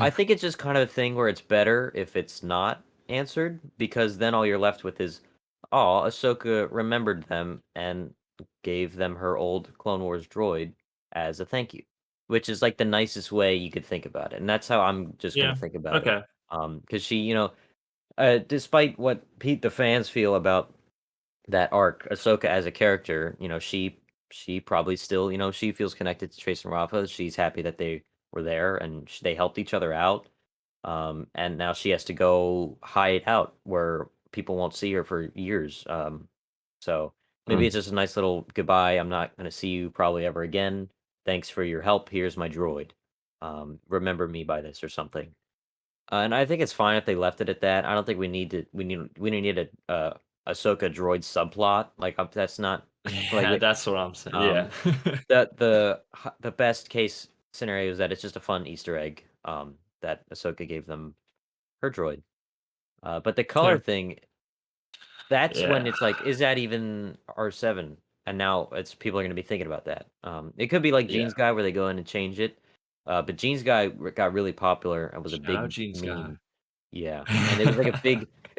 [SPEAKER 1] I think it's just kind of a thing where it's better if it's not. answered because then all you're left with is, oh, Ahsoka remembered them and gave them her old Clone Wars droid as a thank you, which is like the nicest way you could think about it, and that's how I'm just gonna
[SPEAKER 2] Yeah.
[SPEAKER 1] think about it.
[SPEAKER 2] Okay.
[SPEAKER 1] Because she, despite what Pete the fans feel about that arc, Ahsoka as a character, she probably still, she feels connected to Trace and Rafa. She's happy that they were there and they helped each other out. And now she has to go hide out where people won't see her for years. So maybe
[SPEAKER 2] Mm.
[SPEAKER 1] it's just a nice little goodbye. I'm not going to see you probably ever again. Thanks for your help. Here's my droid. Remember me by this or something. And I think it's fine if they left it at that. I don't think we need a Ahsoka droid subplot. Like that's not like
[SPEAKER 2] Yeah, that's what I'm saying. Yeah.
[SPEAKER 1] um the best case scenario is that it's just a fun Easter egg that Ahsoka gave them her droid. But the color
[SPEAKER 2] Yeah.
[SPEAKER 1] thing, that's when
[SPEAKER 2] Yeah.
[SPEAKER 1] it's like, is that even R7? And now it's people are going to be thinking about that. It could be like
[SPEAKER 2] Yeah.
[SPEAKER 1] Jeans Guy where they go in and change it. But Jeans Guy got really popular and was a
[SPEAKER 2] Shout out
[SPEAKER 1] big
[SPEAKER 2] Jeans guy.
[SPEAKER 1] meme. Yeah, and it was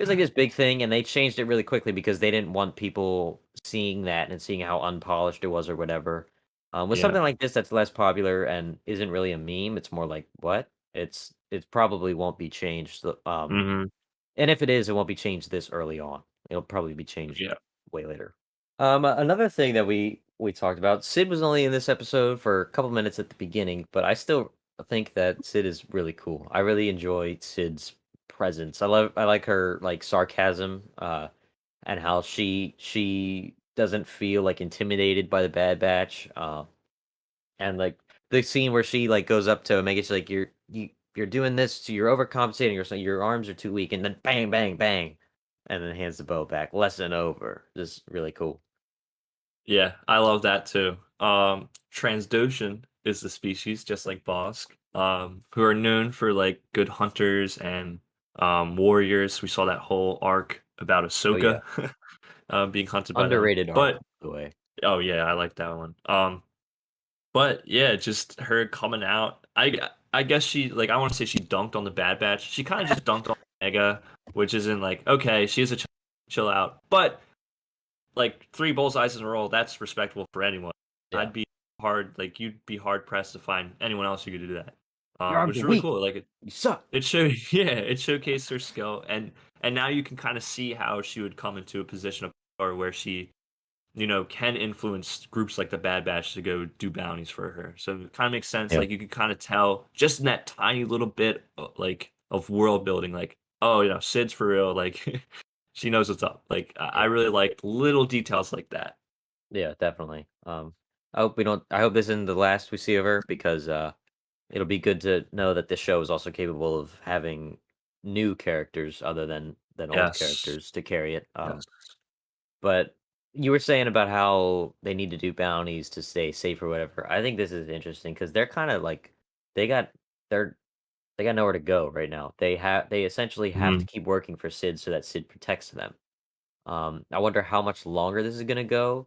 [SPEAKER 1] like this big thing, and they changed it really quickly because they didn't want people seeing that and seeing how unpolished it was or whatever. With
[SPEAKER 2] Yeah.
[SPEAKER 1] something like this that's less popular and isn't really a meme, it's more like what? It probably won't be changed.
[SPEAKER 2] Mhm.
[SPEAKER 1] And if it is, it won't be changed this early on. It'll probably be changed
[SPEAKER 2] Yeah.
[SPEAKER 1] way later. Another thing that we talked about, Sid was only in this episode for a couple minutes at the beginning, but I still think that Sid is really cool. I really enjoy Sid's presence. I like her like sarcasm, and how she doesn't feel like intimidated by the Bad Batch. And like the scene where she like goes up to Omega, she's like, you're doing this, you're overcompensating or something, your arms are too weak, and then bang, bang, bang, and then hands the bow back. Lesson over. Just really cool.
[SPEAKER 2] Yeah, I love that too. Transdoshan is the species, just like Bosk, who are known for like good hunters and warriors. We saw that whole arc about
[SPEAKER 1] Oh yeah.
[SPEAKER 2] Ahsoka being hunted by them.
[SPEAKER 1] Underrated arc, by
[SPEAKER 2] But
[SPEAKER 1] the way.
[SPEAKER 2] oh yeah, I like that one. But yeah, just her coming out. I guess she like I want to say she dunked on the Bad Batch. She kind of just dunked on Mega, which isn't like okay, she is a chill out, but like 3 bullseyes in a row, that's respectable for anyone.
[SPEAKER 1] Yeah.
[SPEAKER 2] I'd be like you'd be hard pressed to find anyone else who could do that.
[SPEAKER 1] Your
[SPEAKER 2] Which
[SPEAKER 1] arms
[SPEAKER 2] is
[SPEAKER 1] are
[SPEAKER 2] really
[SPEAKER 1] weak.
[SPEAKER 2] cool. Like
[SPEAKER 1] You suck.
[SPEAKER 2] it showed, yeah, it showcased her skill, and now you can kind of see how she would come into a position of power where she, can influence groups like the Bad Batch to go do bounties for her. So it kind of makes sense.
[SPEAKER 1] Yeah.
[SPEAKER 2] Like you could kind of tell just in that tiny little bit, like of world building, like oh, Sid's for real. Like she knows what's up. Like I
[SPEAKER 1] Yeah.
[SPEAKER 2] really like little details like that.
[SPEAKER 1] Yeah, definitely. I hope this isn't the last we see of her because it'll be good to know that this show is also capable of having new characters other than old
[SPEAKER 2] Yes.
[SPEAKER 1] characters to carry it.
[SPEAKER 2] Yes.
[SPEAKER 1] But you were saying about how they need to do bounties to stay safe or whatever. I think this is interesting because they're kind of like they got they're they got nowhere to go right now. They essentially have to
[SPEAKER 2] Mhm.
[SPEAKER 1] keep working for Sid so that Sid protects them. I wonder how much longer this is gonna go.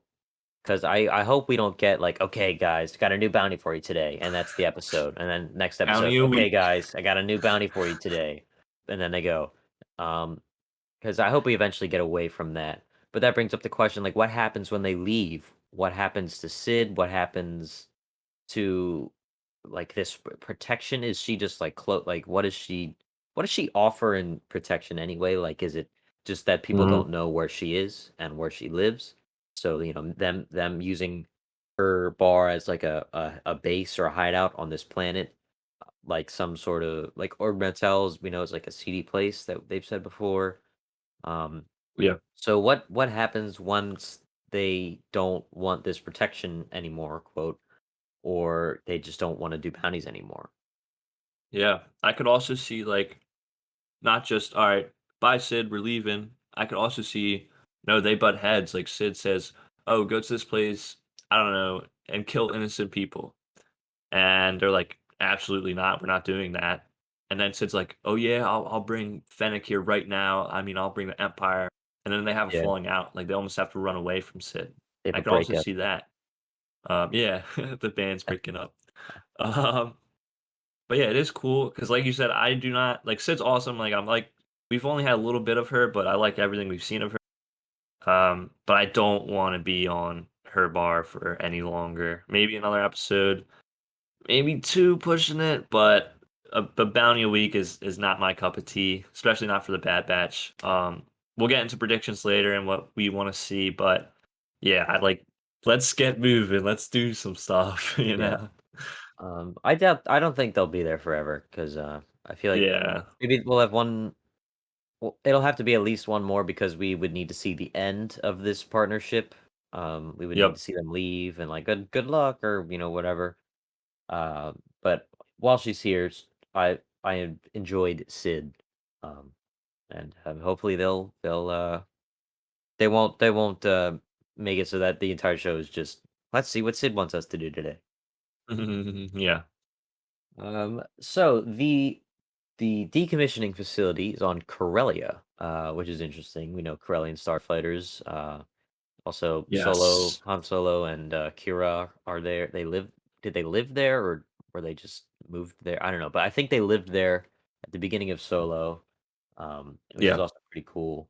[SPEAKER 1] Because I hope we don't get like, okay, guys, got a new bounty for you today, and that's the episode. And then next episode,
[SPEAKER 2] Bounty a
[SPEAKER 1] okay,
[SPEAKER 2] week.
[SPEAKER 1] guys, I got a new bounty for you today, and then they go. Because I hope we eventually get away from that. But that brings up the question, like, what happens when they leave? What happens to Sid? What happens to like this protection? Is she just like like what does she offer in protection anyway? Like is it just that people
[SPEAKER 2] Mhm.
[SPEAKER 1] don't know where she is and where she lives? So, them using her bar as like a base or a hideout on this planet, like some sort of like Ord Mantel's, we know it's like a seedy place that they've said before. Um
[SPEAKER 2] Yeah.
[SPEAKER 1] so what happens once they don't want this protection anymore, quote, or they just don't wanna do bounties anymore.
[SPEAKER 2] Yeah. I could also see like not just all right, bye Sid, we're leaving. I could also see no, they butt heads. Like Sid says, "Oh, go to this place. I don't know, and kill innocent people." And they're like, "Absolutely not. We're not doing that." And then Sid's like, "Oh yeah, I'll bring Fennec here right now. I mean, I'll bring the Empire." And then they have a
[SPEAKER 1] Yeah,
[SPEAKER 2] falling out. Like they almost have to run away from Sid.
[SPEAKER 1] they have
[SPEAKER 2] I
[SPEAKER 1] a
[SPEAKER 2] could also
[SPEAKER 1] breakup.
[SPEAKER 2] see that. Yeah, the band's breaking up. Um, but yeah, it is cool because, like you said, I do not like Sid's awesome. Like I'm like we've only had a little bit of her, but I like everything we've seen of her. But I don't want to be on her bar for any longer. Maybe another episode, maybe two pushing it, but a bounty a week is not my cup of tea, especially not for the Bad Batch. We'll get into predictions later and what we want to see, but yeah, I like let's get moving, let's do some stuff, you
[SPEAKER 1] Yeah.
[SPEAKER 2] know?
[SPEAKER 1] I don't think they'll be there forever because I feel like
[SPEAKER 2] Yeah.
[SPEAKER 1] maybe we'll have one. Well, it'll have to be at least one more because we would need to see the end of this partnership. We would need
[SPEAKER 2] Yep.
[SPEAKER 1] to see them leave and like good luck or whatever. But while she's here, I enjoyed Sid, um, and hopefully they won't make it so that the entire show is just let's see what Sid wants us to do today.
[SPEAKER 2] Yeah.
[SPEAKER 1] So the decommissioning facility is on Corellia, which is interesting. We know Corellian starfighters. Also,
[SPEAKER 2] Yes.
[SPEAKER 1] Han Solo, and Kira are there. They live. Did they live there, or were they just moved there? I don't know, but I think they lived there at the beginning of Solo, which is
[SPEAKER 2] Yeah.
[SPEAKER 1] also pretty cool.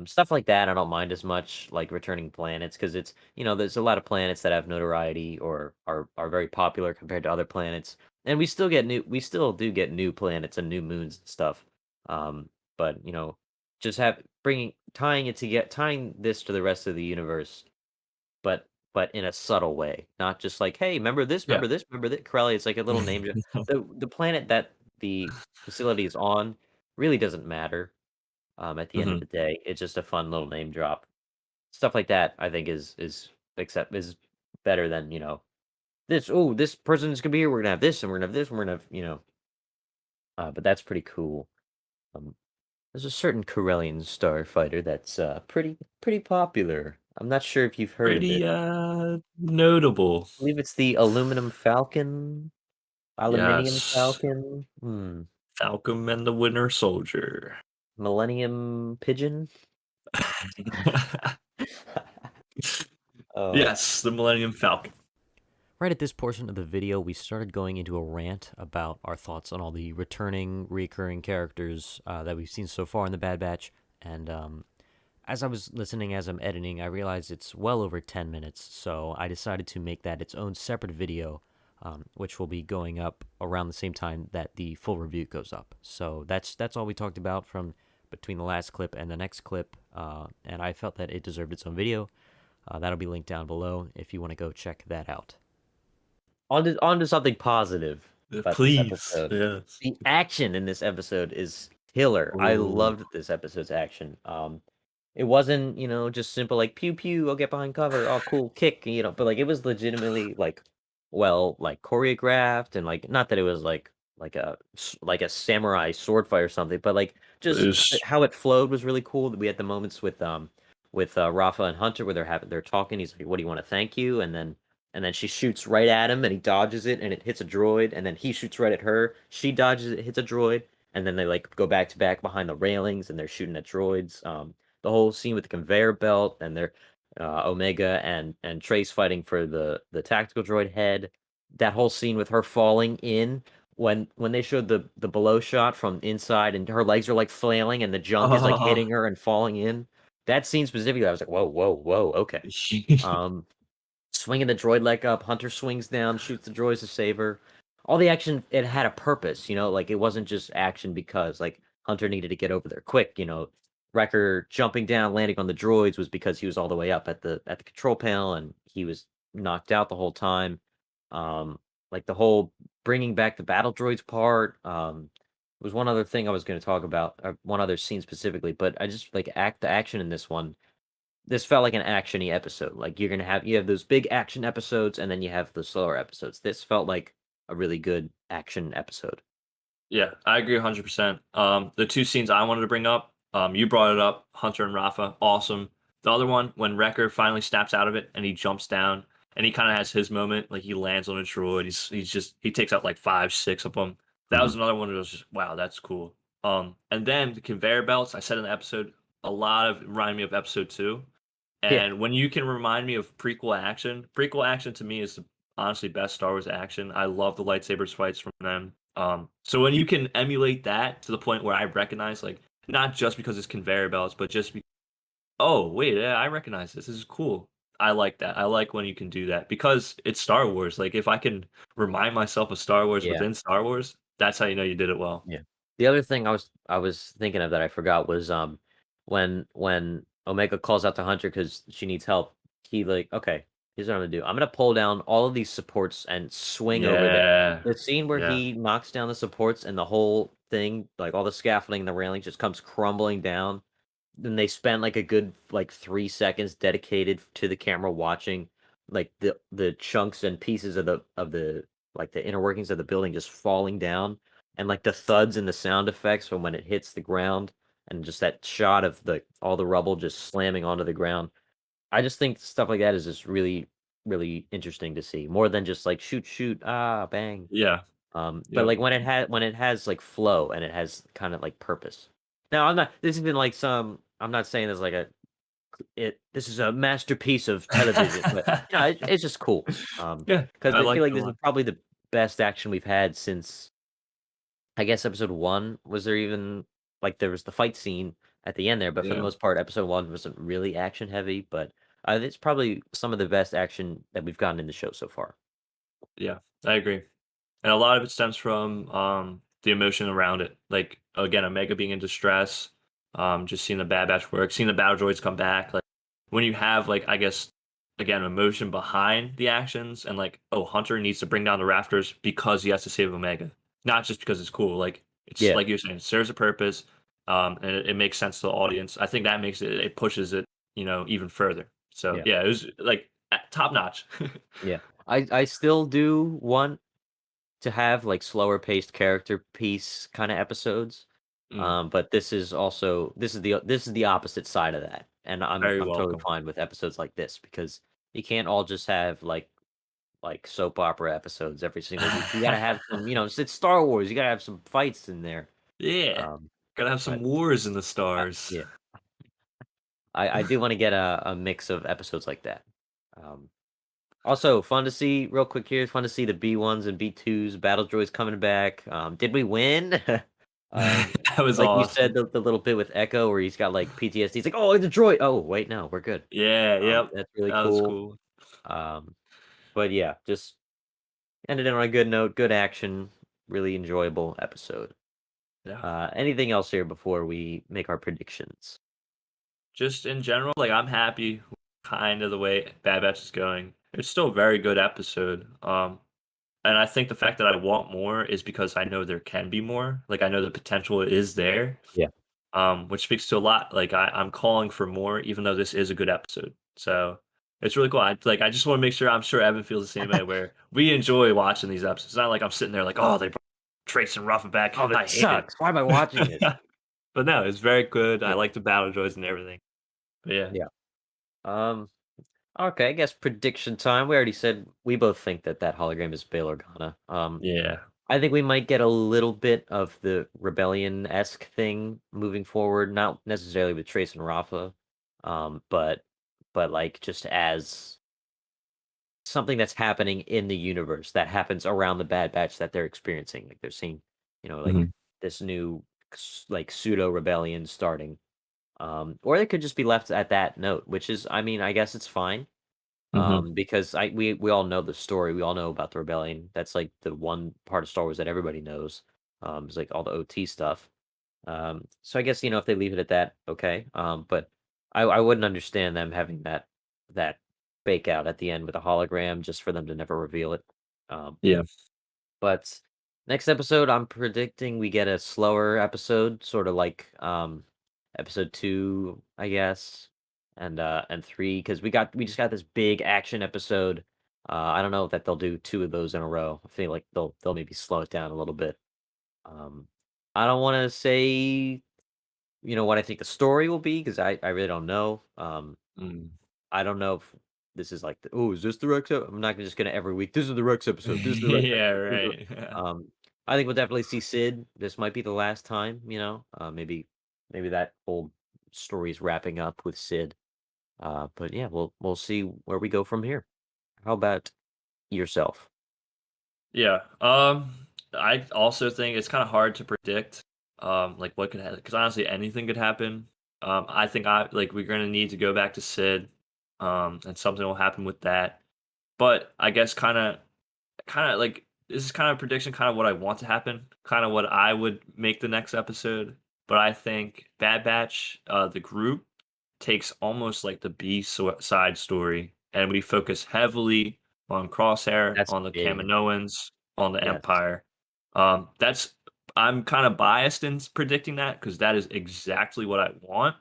[SPEAKER 1] Stuff like that, I don't mind as much, like returning planets, because it's there's a lot of planets that have notoriety or are very popular compared to other planets, and we still do get new planets and new moons and stuff. But just have bringing tying this to the rest of the universe, but in a subtle way, not just like, hey, remember this,
[SPEAKER 2] Yeah.
[SPEAKER 1] remember this, remember that. Corelli, it's like a little name. The planet that the facility is on really doesn't matter. At the end of
[SPEAKER 2] Mhm.
[SPEAKER 1] the day, it's just a fun little name drop. Stuff like that, I think is better than this. Oh, this person's gonna be here. We're gonna have this, and we're gonna have this, and we're gonna have. But that's pretty cool. Um, there's a certain Corellian starfighter that's pretty popular. I'm not sure if you've heard of it.
[SPEAKER 2] Pretty, notable.
[SPEAKER 1] I believe it's the Aluminium
[SPEAKER 2] Yes.
[SPEAKER 1] Falcon.
[SPEAKER 2] Falcon and the Winter Soldier.
[SPEAKER 1] Millennium Pigeon. Oh.
[SPEAKER 2] Yes, the Millennium Falcon.
[SPEAKER 3] Right at this portion of the video, we started going into a rant about our thoughts on all the returning, recurring characters that we've seen so far in the Bad Batch. And as I was listening, as I'm editing, I realized it's well over 10 minutes. So I decided to make that its own separate video, which will be going up around the same time that the full review goes up. So that's all we talked about from between the last clip and the next clip. And I felt that it deserved its own video. That'll be linked down below if you want to go check that out.
[SPEAKER 1] On to something positive about this
[SPEAKER 2] Please,
[SPEAKER 1] episode.
[SPEAKER 2] yes.
[SPEAKER 1] The action in this episode is killer. I
[SPEAKER 2] Ooh,
[SPEAKER 1] loved this episode's action. It wasn't, just simple like pew pew, I'll get behind cover, oh cool, kick, but like it was legitimately like like choreographed and like not that it was like a samurai sword fight or something, but like just
[SPEAKER 2] it's
[SPEAKER 1] how it flowed was really cool. We had the moments with Rafa and Hunter where they're talking. He's like, "What do you want to thank you?" And then she shoots right at him and he dodges it and it hits a droid and then he shoots right at her. She dodges it, hits a droid, and then they like go back to back behind the railings and they're shooting at droids. The whole scene with the conveyor belt and their Omega and Trace fighting for the tactical droid head. That whole scene with her falling in when they showed the below shot from inside and her legs are like flailing and the junk is like hitting her and falling in. That scene specifically, I was like, whoa, whoa, whoa, okay. Um, Swinging the droid leg up, Hunter swings down, shoots the droids to save her. All the action, it had a purpose, like it wasn't just action because like Hunter needed to get over there quick, Wrecker jumping down, landing on the droids was because he was all the way up at the control panel and he was knocked out the whole time. Um, like the whole bringing back the battle droids part. Was one other thing I was going to talk about, one other scene specifically, but I just like the action in this felt like an actiony episode. Like you have those big action episodes and then you have the slower episodes. This felt like a really good action episode.
[SPEAKER 2] Yeah, I agree 100%. The two scenes I wanted to bring up, you brought it up, Hunter and Rafa, awesome. The other one, when Wrecker finally snaps out of it and he jumps down and he kind of has his moment, like he lands on a droid. He takes out like five, six of them. That was
[SPEAKER 1] Mhm.
[SPEAKER 2] another one that was just wow, that's cool. And then the conveyor belts, I said in the episode, a lot of remind me of episode two.
[SPEAKER 1] Yeah.
[SPEAKER 2] And when you can remind me of prequel action to me is the honestly best Star Wars action. I love the lightsabers fights from them. So when you can emulate that to the point where I recognize like not just because it's conveyor belts, but just oh, wait, yeah, I recognize this. This is cool. I like that. I like when you can do that because it's Star Wars. Like if I can remind myself of Star Wars
[SPEAKER 1] Yeah.
[SPEAKER 2] within Star Wars, that's how you know you did it well.
[SPEAKER 1] Yeah. The other thing I was thinking of that I forgot was, when Omega calls out to Hunter because she needs help, he like, "Okay, here's what I'm gonna do. I'm gonna pull down all of these supports and swing over there."
[SPEAKER 2] Yeah.
[SPEAKER 1] The scene where
[SPEAKER 2] Yeah.
[SPEAKER 1] he knocks down the supports and the whole thing, like, all the scaffolding, the railing just comes crumbling down. Then they spent, like, a good, like, 3 seconds dedicated to the camera watching, like, the chunks and pieces of the like, the inner workings of the building just falling down, and, like, the thuds and the sound effects from when it hits the ground, and just that shot of the all the rubble just slamming onto the ground. I just think stuff like that is just really, really interesting to see, more than just, like, shoot, shoot, ah, bang.
[SPEAKER 2] Yeah.
[SPEAKER 1] But,
[SPEAKER 2] Yep.
[SPEAKER 1] like, when it has, like, flow and it has kinda, like, purpose. Now, this isn't like some I'm not saying this like this is a masterpiece of television, but, it's just cool.
[SPEAKER 2] Yeah.
[SPEAKER 1] Because
[SPEAKER 2] I
[SPEAKER 1] I feel
[SPEAKER 2] like
[SPEAKER 1] like
[SPEAKER 2] it a
[SPEAKER 1] this is
[SPEAKER 2] lot.
[SPEAKER 1] probably the best action we've had since, I guess, episode 1. Was there even like, there was the fight scene at the end there, but for the
[SPEAKER 2] Yeah.
[SPEAKER 1] most part, episode 1 wasn't really action heavy, but, it's probably some of the best action that we've gotten in the show so far.
[SPEAKER 2] Yeah. I agree. And a lot of it stems from the emotion around it. Like again, Omega being in distress, just seeing the Bad Batch work, seeing the battle droids come back. Like when you have like I guess again emotion behind the actions and like oh Hunter needs to bring down the rafters because he has to save Omega, not just because it's cool. Like it's
[SPEAKER 1] Yeah,
[SPEAKER 2] like you're saying, it serves a purpose, and it makes sense to the audience. I think that makes it pushes it even further. So
[SPEAKER 1] yeah,
[SPEAKER 2] yeah, it was like top notch.
[SPEAKER 1] yeah. I still do want to have, like, slower paced character piece kinda episodes,
[SPEAKER 2] Mm,
[SPEAKER 1] but this is the opposite side of that, and I'm
[SPEAKER 2] very
[SPEAKER 1] I'm totally
[SPEAKER 2] welcome.
[SPEAKER 1] fine with episodes like this because you can't all just have, like, soap opera episodes every single week. You gotta have some, it's Star Wars, you gotta have some fights in there,
[SPEAKER 2] Yeah.
[SPEAKER 1] um,
[SPEAKER 2] Gotta have some
[SPEAKER 1] but,
[SPEAKER 2] wars in the stars.
[SPEAKER 1] yeah, I do wanna get a mix of episodes like that. Um, Also, fun to see real quick here, fun to see the B1s and B2s, battle droids coming back. Did we win?
[SPEAKER 2] That was
[SPEAKER 1] Like you said,
[SPEAKER 2] awesome.
[SPEAKER 1] the little bit with Echo where he's got, like, PTSD. He's like, "Oh, it's a droid." Oh, wait, no, we're good.
[SPEAKER 2] Yeah, yep.
[SPEAKER 1] That's really
[SPEAKER 2] That was
[SPEAKER 1] cool.
[SPEAKER 2] cool.
[SPEAKER 1] Um, but yeah, just ended it on a good note, good action, really enjoyable episode.
[SPEAKER 2] Yeah.
[SPEAKER 1] Anything else here before we make our predictions?
[SPEAKER 2] Just in general, like, I'm happy with kind of the way Bad Batch is going. It's still a very good episode. And I think the fact that I want more is because I know there can be more. Like, I know the potential is there,
[SPEAKER 1] Yeah,
[SPEAKER 2] which speaks to a lot. Like, I'm calling for more, even though this is a good episode. So it's really cool. I just want to make sure. I'm sure Evan feels the same way. Where we enjoy watching these episodes. It's not like I'm sitting there like, oh, they brought Trace and Rafa back.
[SPEAKER 1] oh,
[SPEAKER 2] I
[SPEAKER 1] that
[SPEAKER 2] hate
[SPEAKER 1] sucks. Why am I watching this?
[SPEAKER 2] it. But no, it's very good. I
[SPEAKER 1] Yeah,
[SPEAKER 2] like the battle droids and everything. But yeah,
[SPEAKER 1] yeah. Um, okay, I guess prediction time. We already said we both think that that hologram is Bail Organa.
[SPEAKER 2] yeah.
[SPEAKER 1] I think we might get a little bit of the rebellion-esque thing moving forward, not necessarily with Trace and Rafa, but like just as something that's happening in the universe that happens around the Bad Batch that they're experiencing. Like they're seeing, like
[SPEAKER 2] Mhm.
[SPEAKER 1] this new like pseudo rebellion starting. Or they could just be left at that note, which is, I mean, I guess it's fine.
[SPEAKER 2] Mhm.
[SPEAKER 1] Because we all know the story. We all know about the rebellion. That's like the one part of Star Wars that everybody knows. It's like all the OT stuff. So I guess if they leave it at that, okay. But I wouldn't understand them having that fake out at the end with a hologram just for them to never reveal it. Um,
[SPEAKER 2] Yeah.
[SPEAKER 1] but next episode, I'm predicting we get a slower episode, sort of like episode 2, I guess, and 3, because we just got this big action episode. I don't know that they'll do 2 of those in a row. I feel like they'll maybe slow it down a little bit. Um, I don't want to say what I think the story will be because I really don't know.
[SPEAKER 2] Mm.
[SPEAKER 1] I don't know if this is like, oh, is this the Rex? I'm not just gonna every week. This is the Rex episode. This is the Rex
[SPEAKER 2] Yeah,
[SPEAKER 1] episode.
[SPEAKER 2] right.
[SPEAKER 1] I think we'll definitely see Sid. This might be the last time. Maybe that whole story is wrapping up with Sid. But yeah, we'll see where we go from here. How about yourself?
[SPEAKER 2] Yeah. I also think it's kind of hard to predict. Like what could happen? Because honestly, anything could happen. I think I like we're gonna need to go back to Sid, and something will happen with that. But I guess kind of like this is kind of prediction, kind of what I want to happen, kind of what I would make the next episode. But I think Bad Batch, the group, takes almost like the side story, and we focus heavily on Crosshair,
[SPEAKER 1] That's
[SPEAKER 2] on the
[SPEAKER 1] big.
[SPEAKER 2] Kaminoans, on the
[SPEAKER 1] Yes.
[SPEAKER 2] Empire. That's I'm kind of biased in predicting that because that is exactly what I want.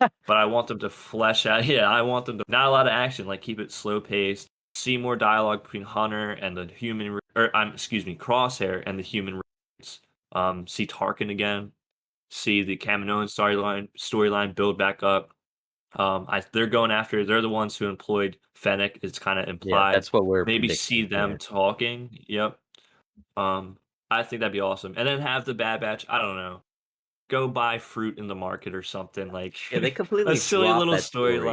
[SPEAKER 2] But I want them to flesh out. Yeah, I want them to not a lot of action, like keep it slow paced. See more dialogue between Hunter and the excuse me, Crosshair and the human. See Tarkin again. See the Kaminoan storyline build back up. They're going after. They're the ones who employed Fennec. It's kind of
[SPEAKER 1] Yeah,
[SPEAKER 2] implied.
[SPEAKER 1] that's what we're
[SPEAKER 2] Maybe see
[SPEAKER 1] predicting
[SPEAKER 2] them
[SPEAKER 1] here.
[SPEAKER 2] talking. Yep. Um, I think that'd be awesome. And then have the Bad Batch. I don't know. Go buy fruit in the market or something like
[SPEAKER 1] Yeah, they
[SPEAKER 2] a
[SPEAKER 1] completely
[SPEAKER 2] silly
[SPEAKER 1] dropped
[SPEAKER 2] little
[SPEAKER 1] that story after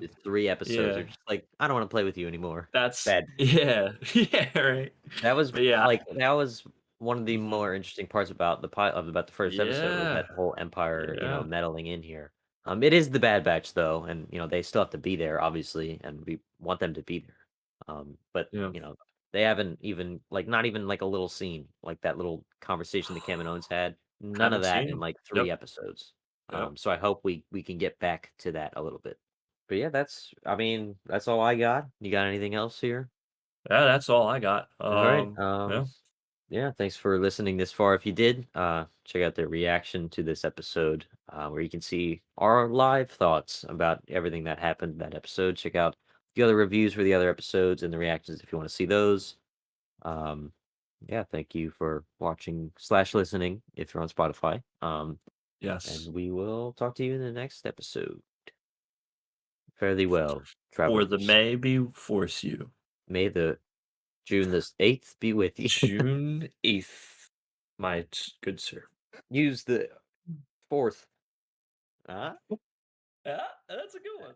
[SPEAKER 2] storyline.
[SPEAKER 1] 3 episodes. They're
[SPEAKER 2] Yeah,
[SPEAKER 1] just like, "I don't wanna play with you anymore."
[SPEAKER 2] that's
[SPEAKER 1] Bad.
[SPEAKER 2] yeah, yeah, right.
[SPEAKER 1] That was
[SPEAKER 2] But yeah,
[SPEAKER 1] that was one of the
[SPEAKER 2] mhm,
[SPEAKER 1] more interesting parts about about the first episode was
[SPEAKER 2] yeah,
[SPEAKER 1] that whole Empire,
[SPEAKER 2] yeah,
[SPEAKER 1] meddling in here. It is the Bad Batch though, and, they still have to be there, obviously, and we want them to be there. But,
[SPEAKER 2] yeah.
[SPEAKER 1] they haven't even like, not even, like, a little scene, like that little conversation the Kaminoans had, none of
[SPEAKER 2] Haven't
[SPEAKER 1] that
[SPEAKER 2] seen
[SPEAKER 1] in,
[SPEAKER 2] them.
[SPEAKER 1] like, 3
[SPEAKER 2] Yep,
[SPEAKER 1] episodes.
[SPEAKER 2] yep.
[SPEAKER 1] So I hope we can get back to that a little bit. But yeah, that's all I got. You got anything else here?
[SPEAKER 2] Yeah, that's all I got.
[SPEAKER 1] Alright,
[SPEAKER 2] Yeah,
[SPEAKER 1] yeah, thanks for listening this far. If you did, check out the reaction to this episode, where you can see our live thoughts about everything that happened in that episode. Check out the other reviews for the other episodes and the reactions if you want to see those. Um, yeah, thank you for watching slash listening if you're on Spotify. And
[SPEAKER 2] yes.
[SPEAKER 1] we will talk to you in the next episode. Fare thee well,
[SPEAKER 2] For the
[SPEAKER 1] travelers.
[SPEAKER 2] may be force you.
[SPEAKER 1] May the June the 8th be with you.
[SPEAKER 2] June 8th, my good sir.
[SPEAKER 1] Use the 4th. Ah.
[SPEAKER 2] Yeah, that's a good one.